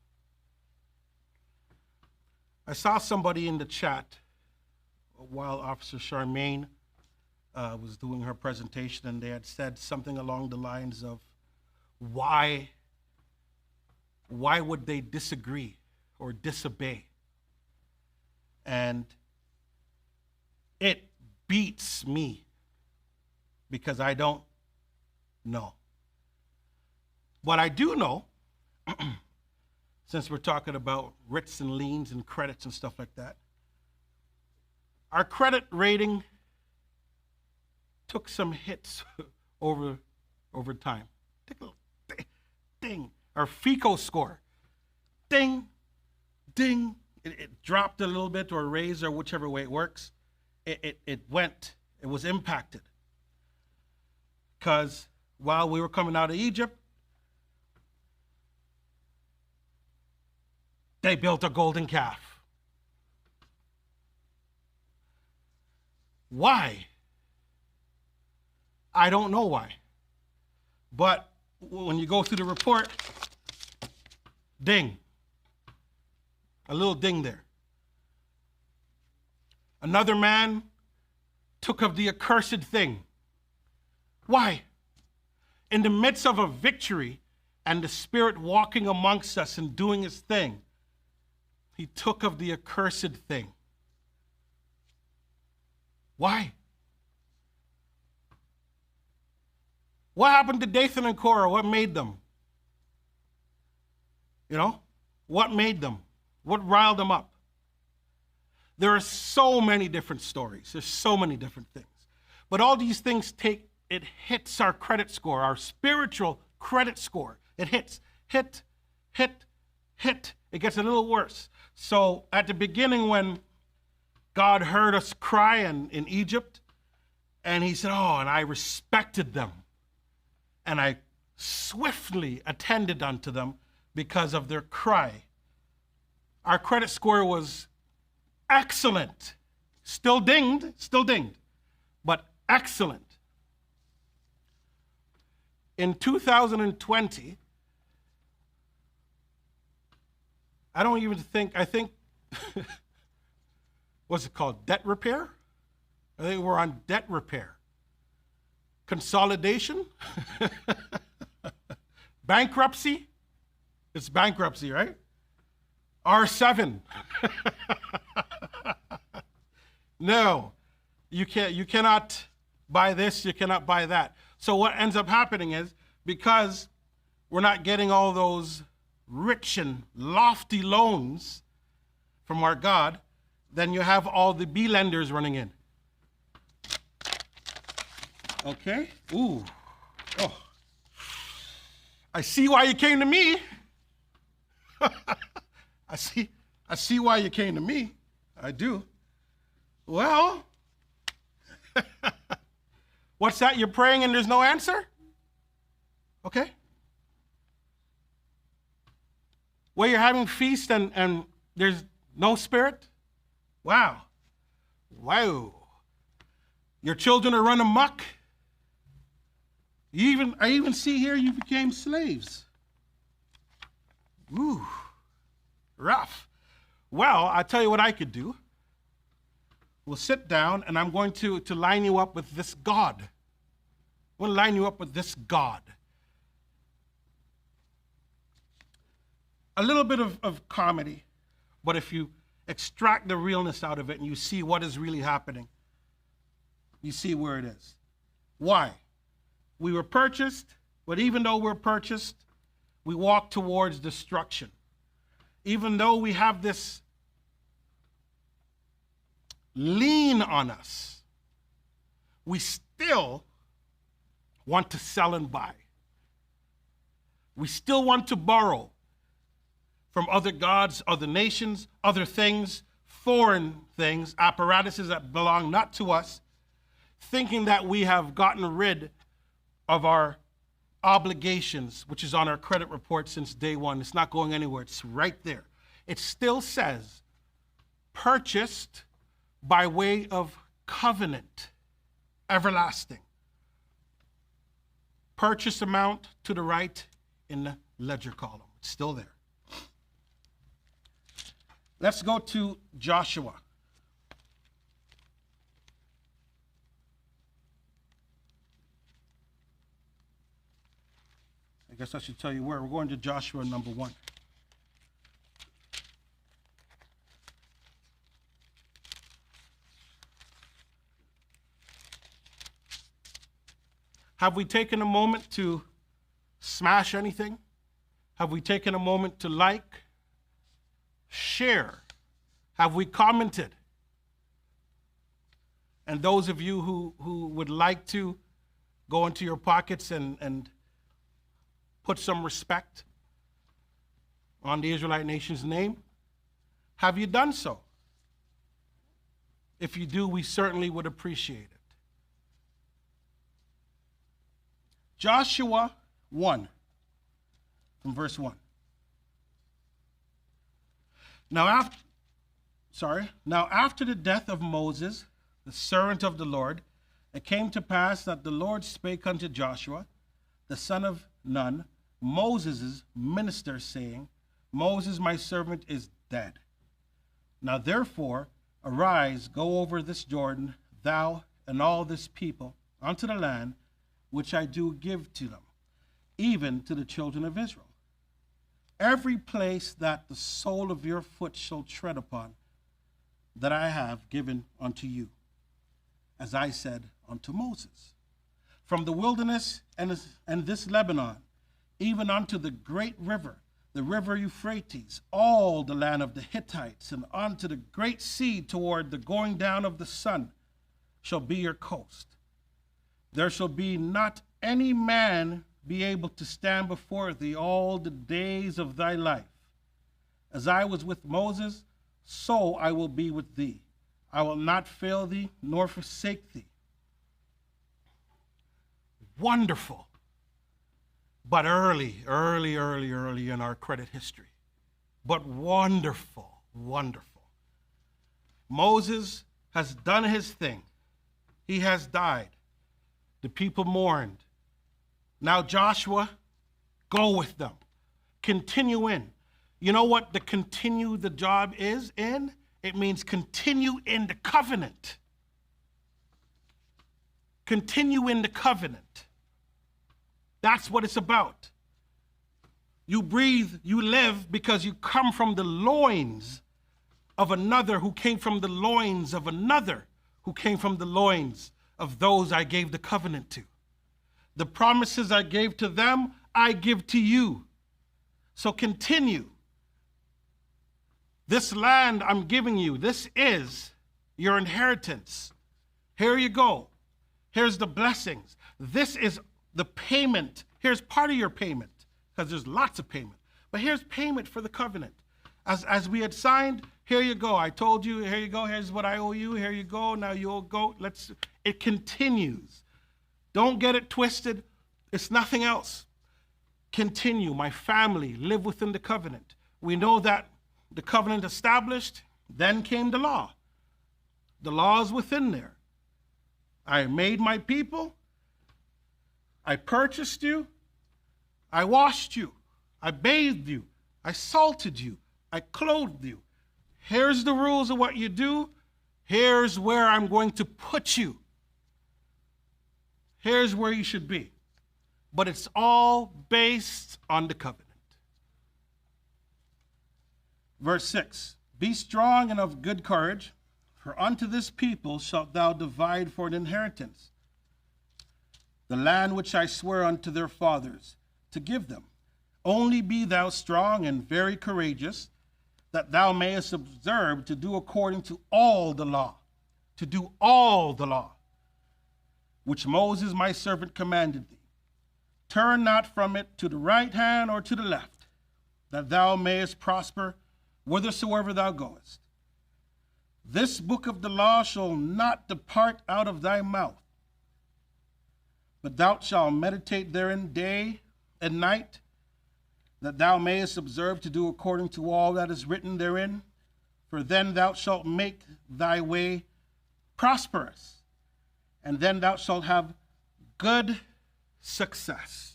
I saw somebody in the chat while Officer Charmaine was doing her presentation, and they had said something along the lines of, why would they disagree or disobey? And it beats me because I don't know. What I do know, since we're talking about writs and liens and credits and stuff like that, our credit rating took some hits over time. Take a little ding. Our FICO score, ding, ding. It dropped a little bit or raised or whichever way it works. It was impacted. Because while we were coming out of Egypt, they built a golden calf. Why? I don't know why. But when you go through the report, ding. A little ding there. Another man took of the accursed thing. Why? In the midst of a victory and the Spirit walking amongst us and doing his thing, he took of the accursed thing. Why? What happened to Dathan and Korah? What made them? You know, what made them? What riled them up? There are so many different stories. There's so many different things. But all these things it hits our credit score, our spiritual credit score. It hit. It gets a little worse. So at the beginning when God heard us crying in Egypt, and he said, oh, and I respected them. And I swiftly attended unto them because of their cry. Our credit score was excellent. Still dinged, but excellent. In 2020, I think, what's it called, debt repair? I think we're on debt repair. Consolidation? Bankruptcy? It's bankruptcy, right? R7. No, you cannot buy this, you cannot buy that. So what ends up happening is, because we're not getting all those rich and lofty loans from our God, then you have all the B lenders running in. Okay? Ooh. Oh. I see why you came to me. I see why you came to me. I do. Well, what's that? You're praying and there's no answer? Okay. Where you're having feast and there's no spirit? Wow. Wow. Your children are running amok. I even see here you became slaves. Ooh, rough. Well, I'll tell you what I could do. We'll sit down and I'm going to line you up with this God. I'm going to line you up with this God. A little bit of comedy, but if you extract the realness out of it and you see what is really happening, you see where it is. Why? We were purchased, but even though we're purchased, we walk towards destruction. Even though we have this lien on us, we still want to sell and buy. We still want to borrow from other gods, other nations, other things, foreign things, apparatuses that belong not to us, thinking that we have gotten rid of our obligations, which is on our credit report since day one. It's not going anywhere. It's right there. It still says purchased by way of covenant, everlasting. Purchase amount to the right in the ledger column. It's still there. Let's go to Joshua. I guess I should tell you where. We're going to Joshua number 1. Have we taken a moment to smash anything? Have we taken a moment to like, share? Have we commented? And those of you who would like to go into your pockets and put some respect on the Israelite nation's name, have you done so? If you do, we certainly would appreciate it. Joshua 1, from verse 1. Now after the death of Moses, the servant of the Lord, it came to pass that the Lord spake unto Joshua, the son of Nun, Moses' minister, saying, Moses, my servant, is dead. Now therefore, arise, go over this Jordan, thou and all this people, unto the land which I do give to them, even to the children of Israel. Every place that the sole of your foot shall tread upon, that I have given unto you, as I said unto Moses. From the wilderness and this Lebanon, even unto the great river, the river Euphrates, all the land of the Hittites, and unto the great sea toward the going down of the sun, shall be your coast. There shall be not any man be able to stand before thee all the days of thy life. As I was with Moses, so I will be with thee. I will not fail thee, nor forsake thee. Wonderful, but early in our credit history. But wonderful, wonderful. Moses has done his thing. He has died. The people mourned. Now Joshua, go with them. Continue in. You know what the continue the job is in? It means continue in the covenant. Continue in the covenant. That's what it's about. You breathe, you live because you come from the loins of another who came from the loins of another who came from the loins of those I gave the covenant to. The promises I gave to them, I give to you. So continue. This land I'm giving you, this is your inheritance. Here you go. Here's the blessings. This is the payment. Here's part of your payment because there's lots of payment. But here's payment for the covenant. As we had signed, here you go. I told you, here you go. Here's what I owe you. Here you go. Now you'll go. It continues. Don't get it twisted. It's nothing else. Continue. My family live within the covenant. We know that the covenant established, then came the law. The law is within there. I made my people. I purchased you. I washed you. I bathed you. I salted you. I clothed you. Here's the rules of what you do. Here's where I'm going to put you. Here's where you should be. But it's all based on the covenant. Verse 6, be strong and of good courage, for unto this people shalt thou divide for an inheritance the land which I swear unto their fathers to give them. Only be thou strong and very courageous, that thou mayest observe to do according to all the law, which Moses my servant commanded thee. Turn not from it to the right hand or to the left, that thou mayest prosper whithersoever thou goest. This book of the law shall not depart out of thy mouth, but thou shalt meditate therein day and night, that thou mayest observe to do according to all that is written therein. For then thou shalt make thy way prosperous, and then thou shalt have good success.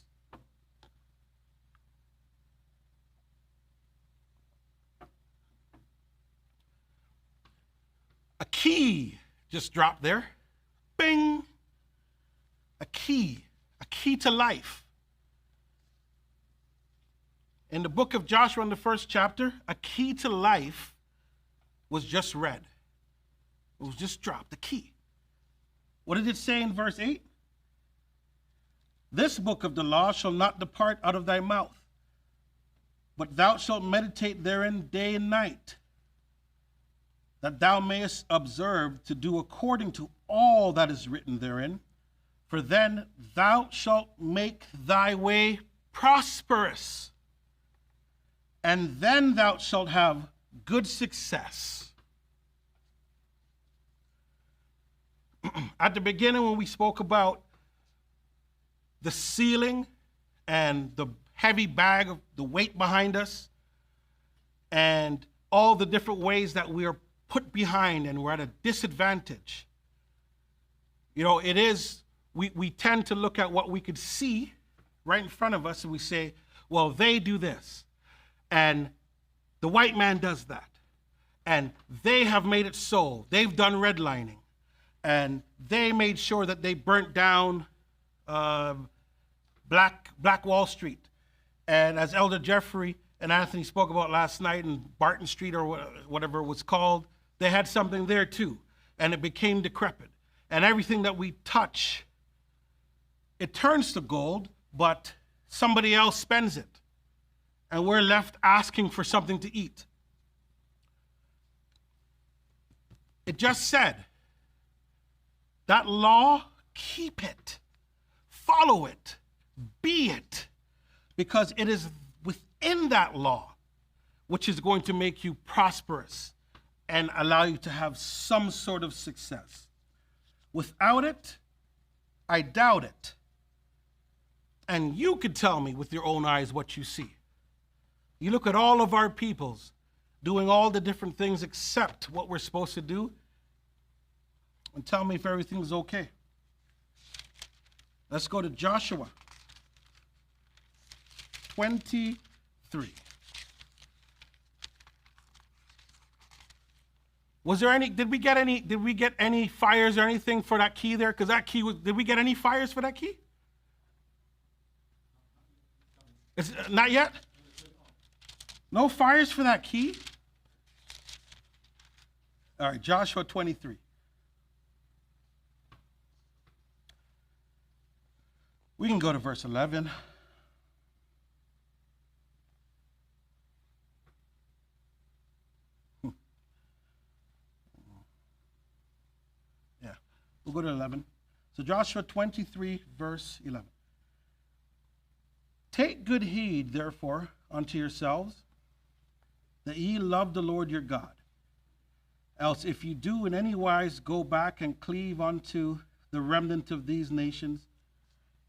A key just dropped there. Bing! A key to life. In the book of Joshua, in the first chapter, a key to life was just read. It was just dropped, the key. What did it say in verse 8? This book of the law shall not depart out of thy mouth, but thou shalt meditate therein day and night, that thou mayest observe to do according to all that is written therein. For then thou shalt make thy way prosperous, and then thou shalt have good success. At the beginning, when we spoke about the ceiling and the heavy bag of the weight behind us, and all the different ways that we are put behind and we're at a disadvantage, it is, we tend to look at what we could see right in front of us and we say, well, they do this, and the white man does that, and they have made it so. They've done redlining, and they made sure that they burnt down Black Wall Street. And as Elder Jeffrey and Anthony spoke about last night in Barton Street or whatever it was called, they had something there too, and it became decrepit. And everything that we touch, it turns to gold, but somebody else spends it. And we're left asking for something to eat. It just said, that law, keep it, follow it, be it, because it is within that law which is going to make you prosperous and allow you to have some sort of success. Without it, I doubt it. And you could tell me with your own eyes what you see. You look at all of our peoples doing all the different things except what we're supposed to do, and tell me if everything's okay. Let's go to Joshua 23. Did we get any fires or anything for that key there? Because that key did we get any fires for that key? Not yet? No fires for that key? All right, Joshua 23. We can go to verse 11. Yeah, we'll go to 11. So Joshua 23, verse 11. Take good heed, therefore, unto yourselves, that ye love the Lord your God. Else, if you do in any wise go back and cleave unto the remnant of these nations,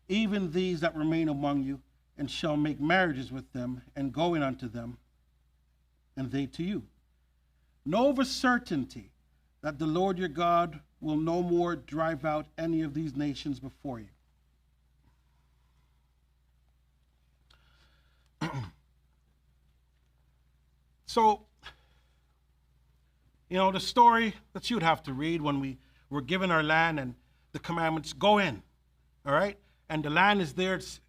even these that remain among you, and shall make marriages with them, and go in unto them, and they to you. Know of a certainty that the Lord your God will no more drive out any of these nations before you. So, the story that you'd have to read when we were given our land and the commandments, go in, all right? And the land is there, it's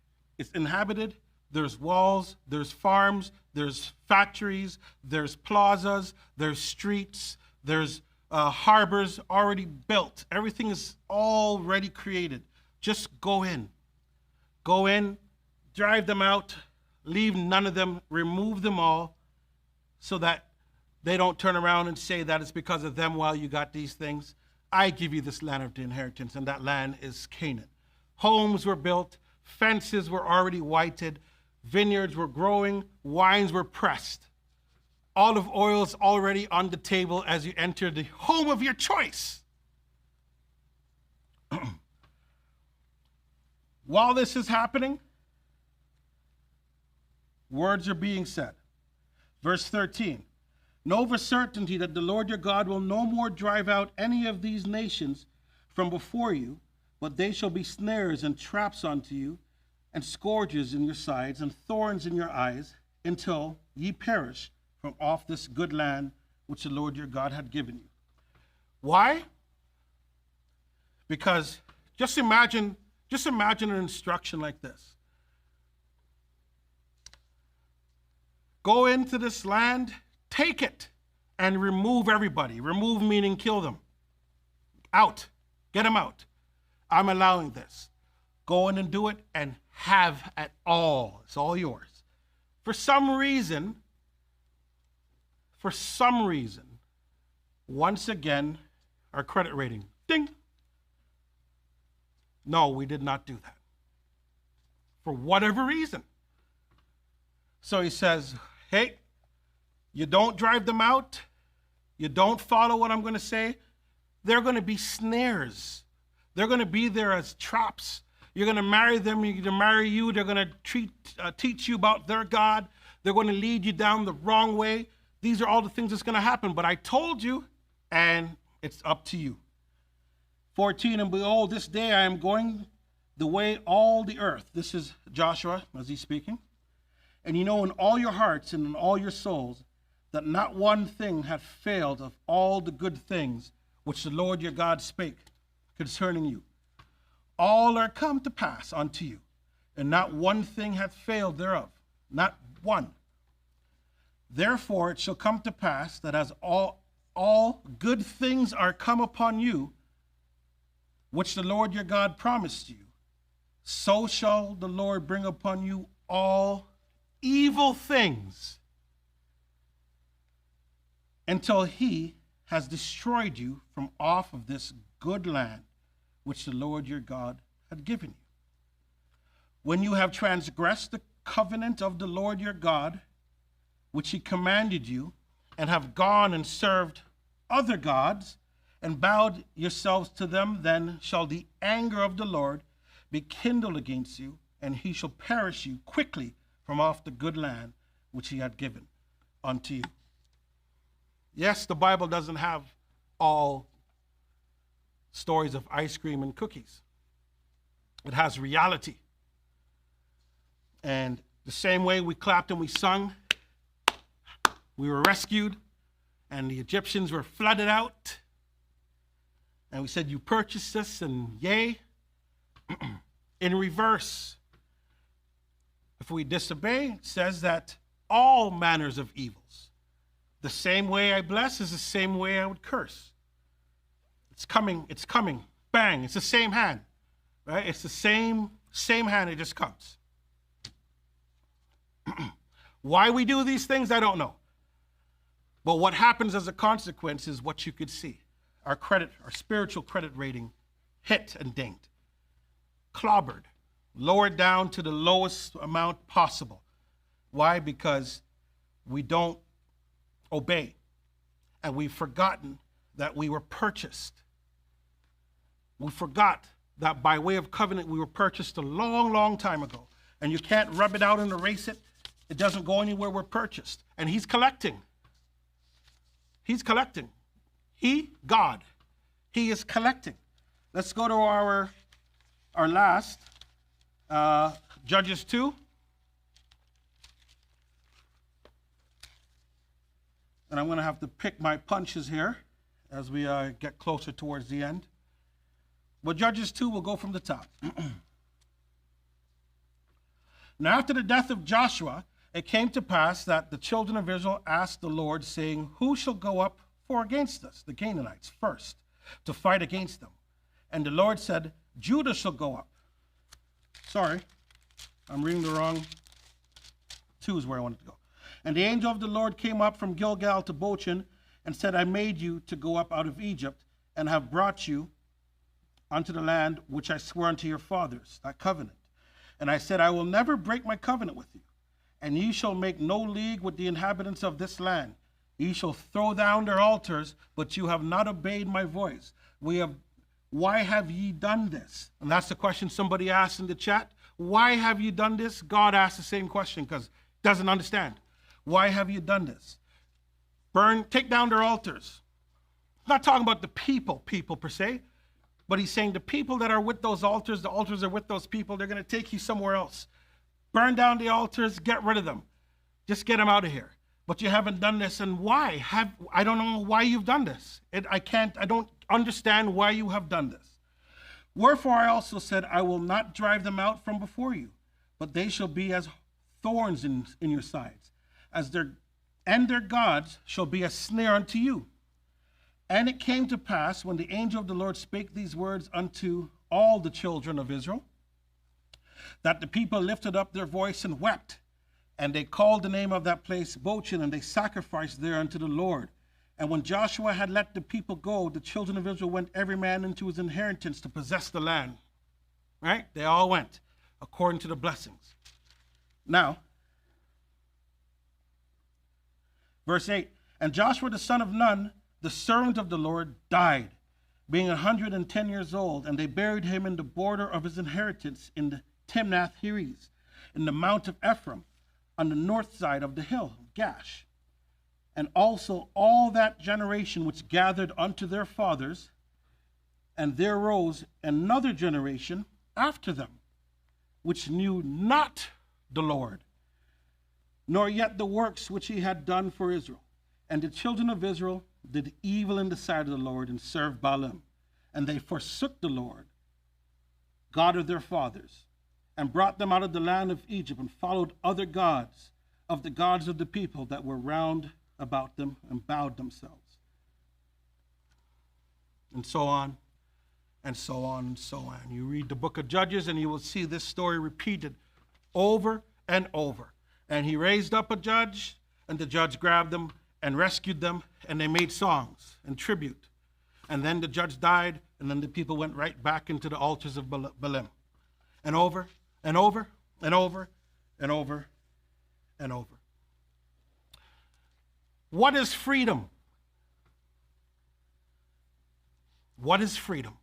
inhabited, there's walls, there's farms, there's factories, there's plazas, there's streets, there's harbors already built. Everything is already created. Just go in. Go in, drive them out, leave none of them, remove them all, so that they don't turn around and say that it's because of them while you got these things. I give you this land of the inheritance, and that land is Canaan. Homes were built, fences were already whited, vineyards were growing, wines were pressed. Olive oil is already on the table as you enter the home of your choice. While this is happening, words are being said. Verse 13, know for certainty that the Lord your God will no more drive out any of these nations from before you, but they shall be snares and traps unto you, and scourges in your sides, and thorns in your eyes, until ye perish from off this good land which the Lord your God had given you. Why? Because just imagine an instruction like this. Go into this land, take it, and remove everybody. Remove meaning kill them. Out. Get them out. I'm allowing this. Go in and do it and have at all. It's all yours. For some reason, once again, our credit rating, ding. No, we did not do that. For whatever reason. So he says, hey, you don't drive them out. You don't follow what I'm going to say. They're going to be snares. They're going to be there as traps. You're going to marry them. You're going to marry you. They're going to teach you about their God. They're going to lead you down the wrong way. These are all the things that's going to happen. But I told you, and it's up to you. 14, and behold, this day I am going the way all the earth. This is Joshua as he's speaking. And you know in all your hearts and in all your souls that not one thing hath failed of all the good things which the Lord your God spake concerning you. All are come to pass unto you, and not one thing hath failed thereof, not one. Therefore it shall come to pass that as all good things are come upon you, which the Lord your God promised you, so shall the Lord bring upon you all evil things until he has destroyed you from off of this good land which the Lord your God had given you. When you have transgressed the covenant of the Lord your God, which he commanded you, and have gone and served other gods, and bowed yourselves to them, then shall the anger of the Lord be kindled against you, and he shall perish you quickly from off the good land which he had given unto you. Yes, the Bible doesn't have all stories of ice cream and cookies. It has reality. And the same way we clapped and we sung, we were rescued, and the Egyptians were flooded out, and we said, you purchased us, and yay. In reverse, if we disobey, it says that all manners of evils, the same way I bless is the same way I would curse. It's coming, bang, it's the same hand, right? It's the same hand, it just comes. Why we do these things, I don't know. But what happens as a consequence is what you could see. Our spiritual credit rating hit and dinged, clobbered, lowered down to the lowest amount possible. Why? Because we don't obey. And we've forgotten that we were purchased. We forgot that by way of covenant, we were purchased a long, long time ago. And you can't rub it out and erase it. It doesn't go anywhere. We're purchased. And he's collecting. He's collecting. God, he is collecting. Let's go to our last, Judges 2. And I'm going to have to pick my punches here as we get closer towards the end. But Judges 2 will go from the top. Now after the death of Joshua, it came to pass that the children of Israel asked the Lord, saying, who shall go up for against us, the Canaanites, first, to fight against them? And the Lord said, Judah shall go up. Sorry, I'm reading the wrong. 2 is where I wanted to go. And the angel of the Lord came up from Gilgal to Bochim and said, I made you to go up out of Egypt and have brought you unto the land which I swore unto your fathers, that covenant. And I said, I will never break my covenant with you, and ye shall make no league with the inhabitants of this land. Ye shall throw down their altars, but you have not obeyed my voice. Why have ye done this? And that's the question somebody asked in the chat. Why have you done this? God asked the same question because he doesn't understand. Why have you done this? Take down their altars. He's not talking about the people per se, but he's saying the people that are with those altars, the altars are with those people, they're going to take you somewhere else. Burn down the altars, get rid of them. Just get them out of here. But you haven't done this, and why? I don't know why you've done this. I don't understand why you have done this. Wherefore I also said, I will not drive them out from before you, but they shall be as thorns in your sides, and their gods shall be a snare unto you. And it came to pass, when the angel of the Lord spake these words unto all the children of Israel, that the people lifted up their voice and wept. And they called the name of that place Bochim, and they sacrificed there unto the Lord. And when Joshua had let the people go, the children of Israel went every man into his inheritance to possess the land. Right? They all went according to the blessings. Now, verse 8, and Joshua the son of Nun, the servant of the Lord, died, being 110 years old, and they buried him in the border of his inheritance in the Timnath-Heres, in the mount of Ephraim, on the north side of the hill of Gash. And also all that generation which gathered unto their fathers, and there rose another generation after them, which knew not the Lord, nor yet the works which he had done for Israel. And the children of Israel did evil in the sight of the Lord, and served Baalim. And they forsook the Lord, God of their fathers, and brought them out of the land of Egypt, and followed other gods of the gods of the people that were round about them, and bowed themselves. And so on, and so on, and so on. You read the book of Judges, and you will see this story repeated over and over. And he raised up a judge, and the judge grabbed them and rescued them, and they made songs and tribute. And then the judge died, and then the people went right back into the altars of Baalim. And over, and over, and over, and over, and over. What is freedom? What is freedom?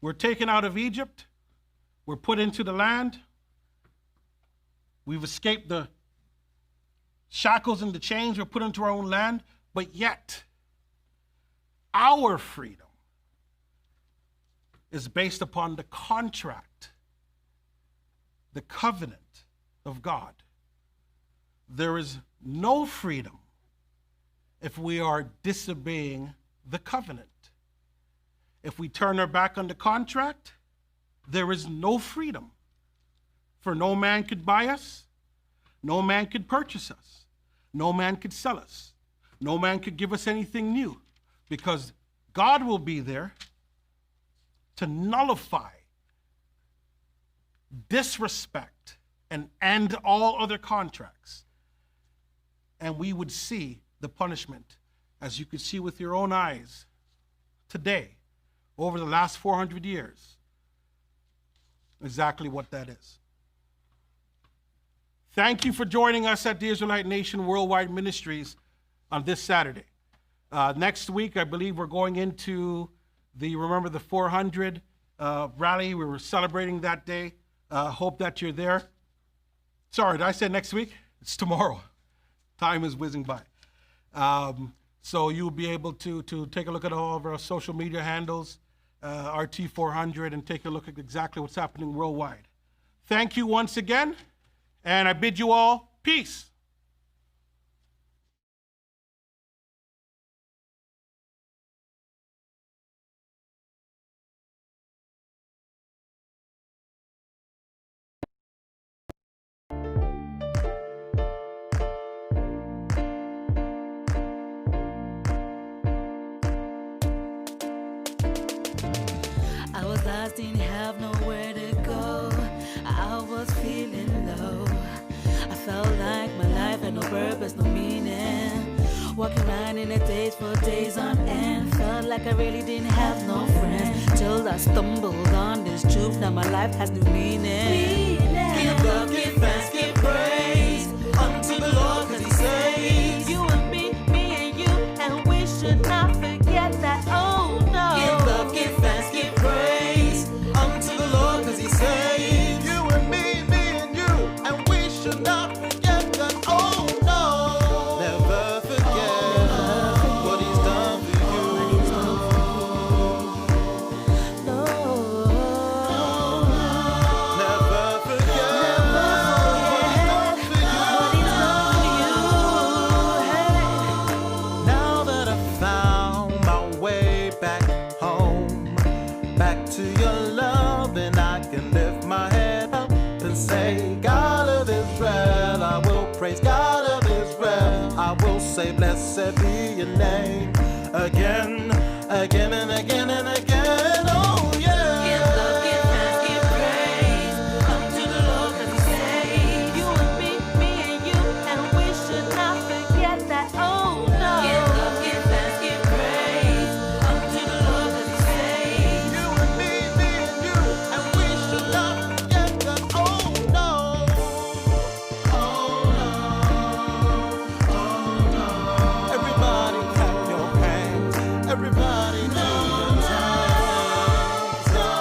We're taken out of Egypt. We're put into the land. We've escaped the shackles and the chains. We're put into our own land. But yet, our freedom is based upon the contract, the covenant of God. There is no freedom if we are disobeying the covenant. If we turn our back on the contract, there is no freedom. For no man could buy us, no man could purchase us, no man could sell us, no man could give us anything new, because God will be there to nullify, disrespect, and end all other contracts. And we would see the punishment, as you could see with your own eyes today, over the last 400 years. exactly what that is. Thank you for joining us at the Israelite Nation Worldwide Ministries on this Saturday. Next week, I believe we're going into remember the 400 rally. We were celebrating that day. Hope that you're there. Sorry, did I say next week? It's tomorrow. Time is whizzing by. So you'll be able to take a look at all of our social media handles, RT400, and take a look at exactly what's happening worldwide. Thank you once again, and I bid you all peace. I was lost, didn't have nowhere to go. I was feeling low. I felt like my life had no purpose, no meaning. Walking around in the days for days on end. Felt like I really didn't have no friends. Till I stumbled on this truth. Now my life has new meaning. Give love, give thanks, give praise unto the Lord, 'cause He saves. You and me and you, and we should not forget that. Oh no. Give love, give thanks, give praise unto the Lord, 'cause He saves. You and me and you, and we should not forget that. Oh no. Never forget what He's done for you. No. Never forget what He's done for you. Hey. Now that I found my way back home, back to your love, and I can lift my head up and say, God of Israel, I will praise God of Israel. I will say, blessed be your name, again, again and again and again. Oh yeah. Give love, give thanks, give praise unto the Lord, 'cause He saves. You and me and you, and we should not forget that. Oh no. Give love, give thanks, give praise unto the Lord, 'cause He saves. You and me and you, and we should not forget that. Oh no. Oh no. Oh no. Everybody clap your hands. Everybody do your dance. Oh,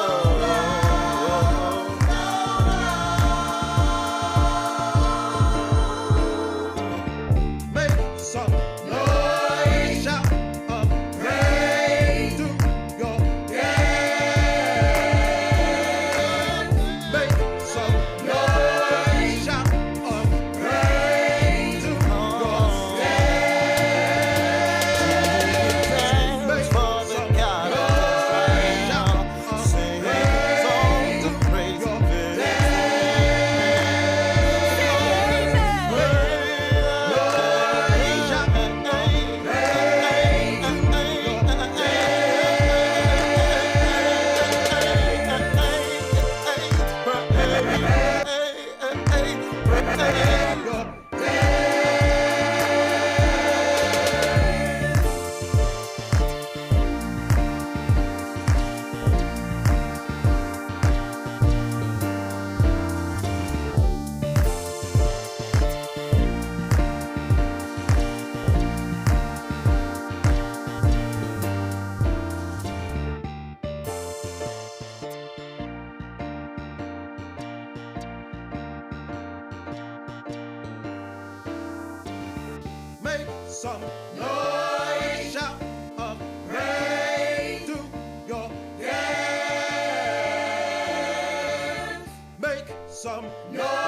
make some noise, shout of praise to your dance. Make some noise, shout of praise to your dance. Make for the God of Israel, sing songs of praise and make some noise, shout of praise to your dance. Make some noise.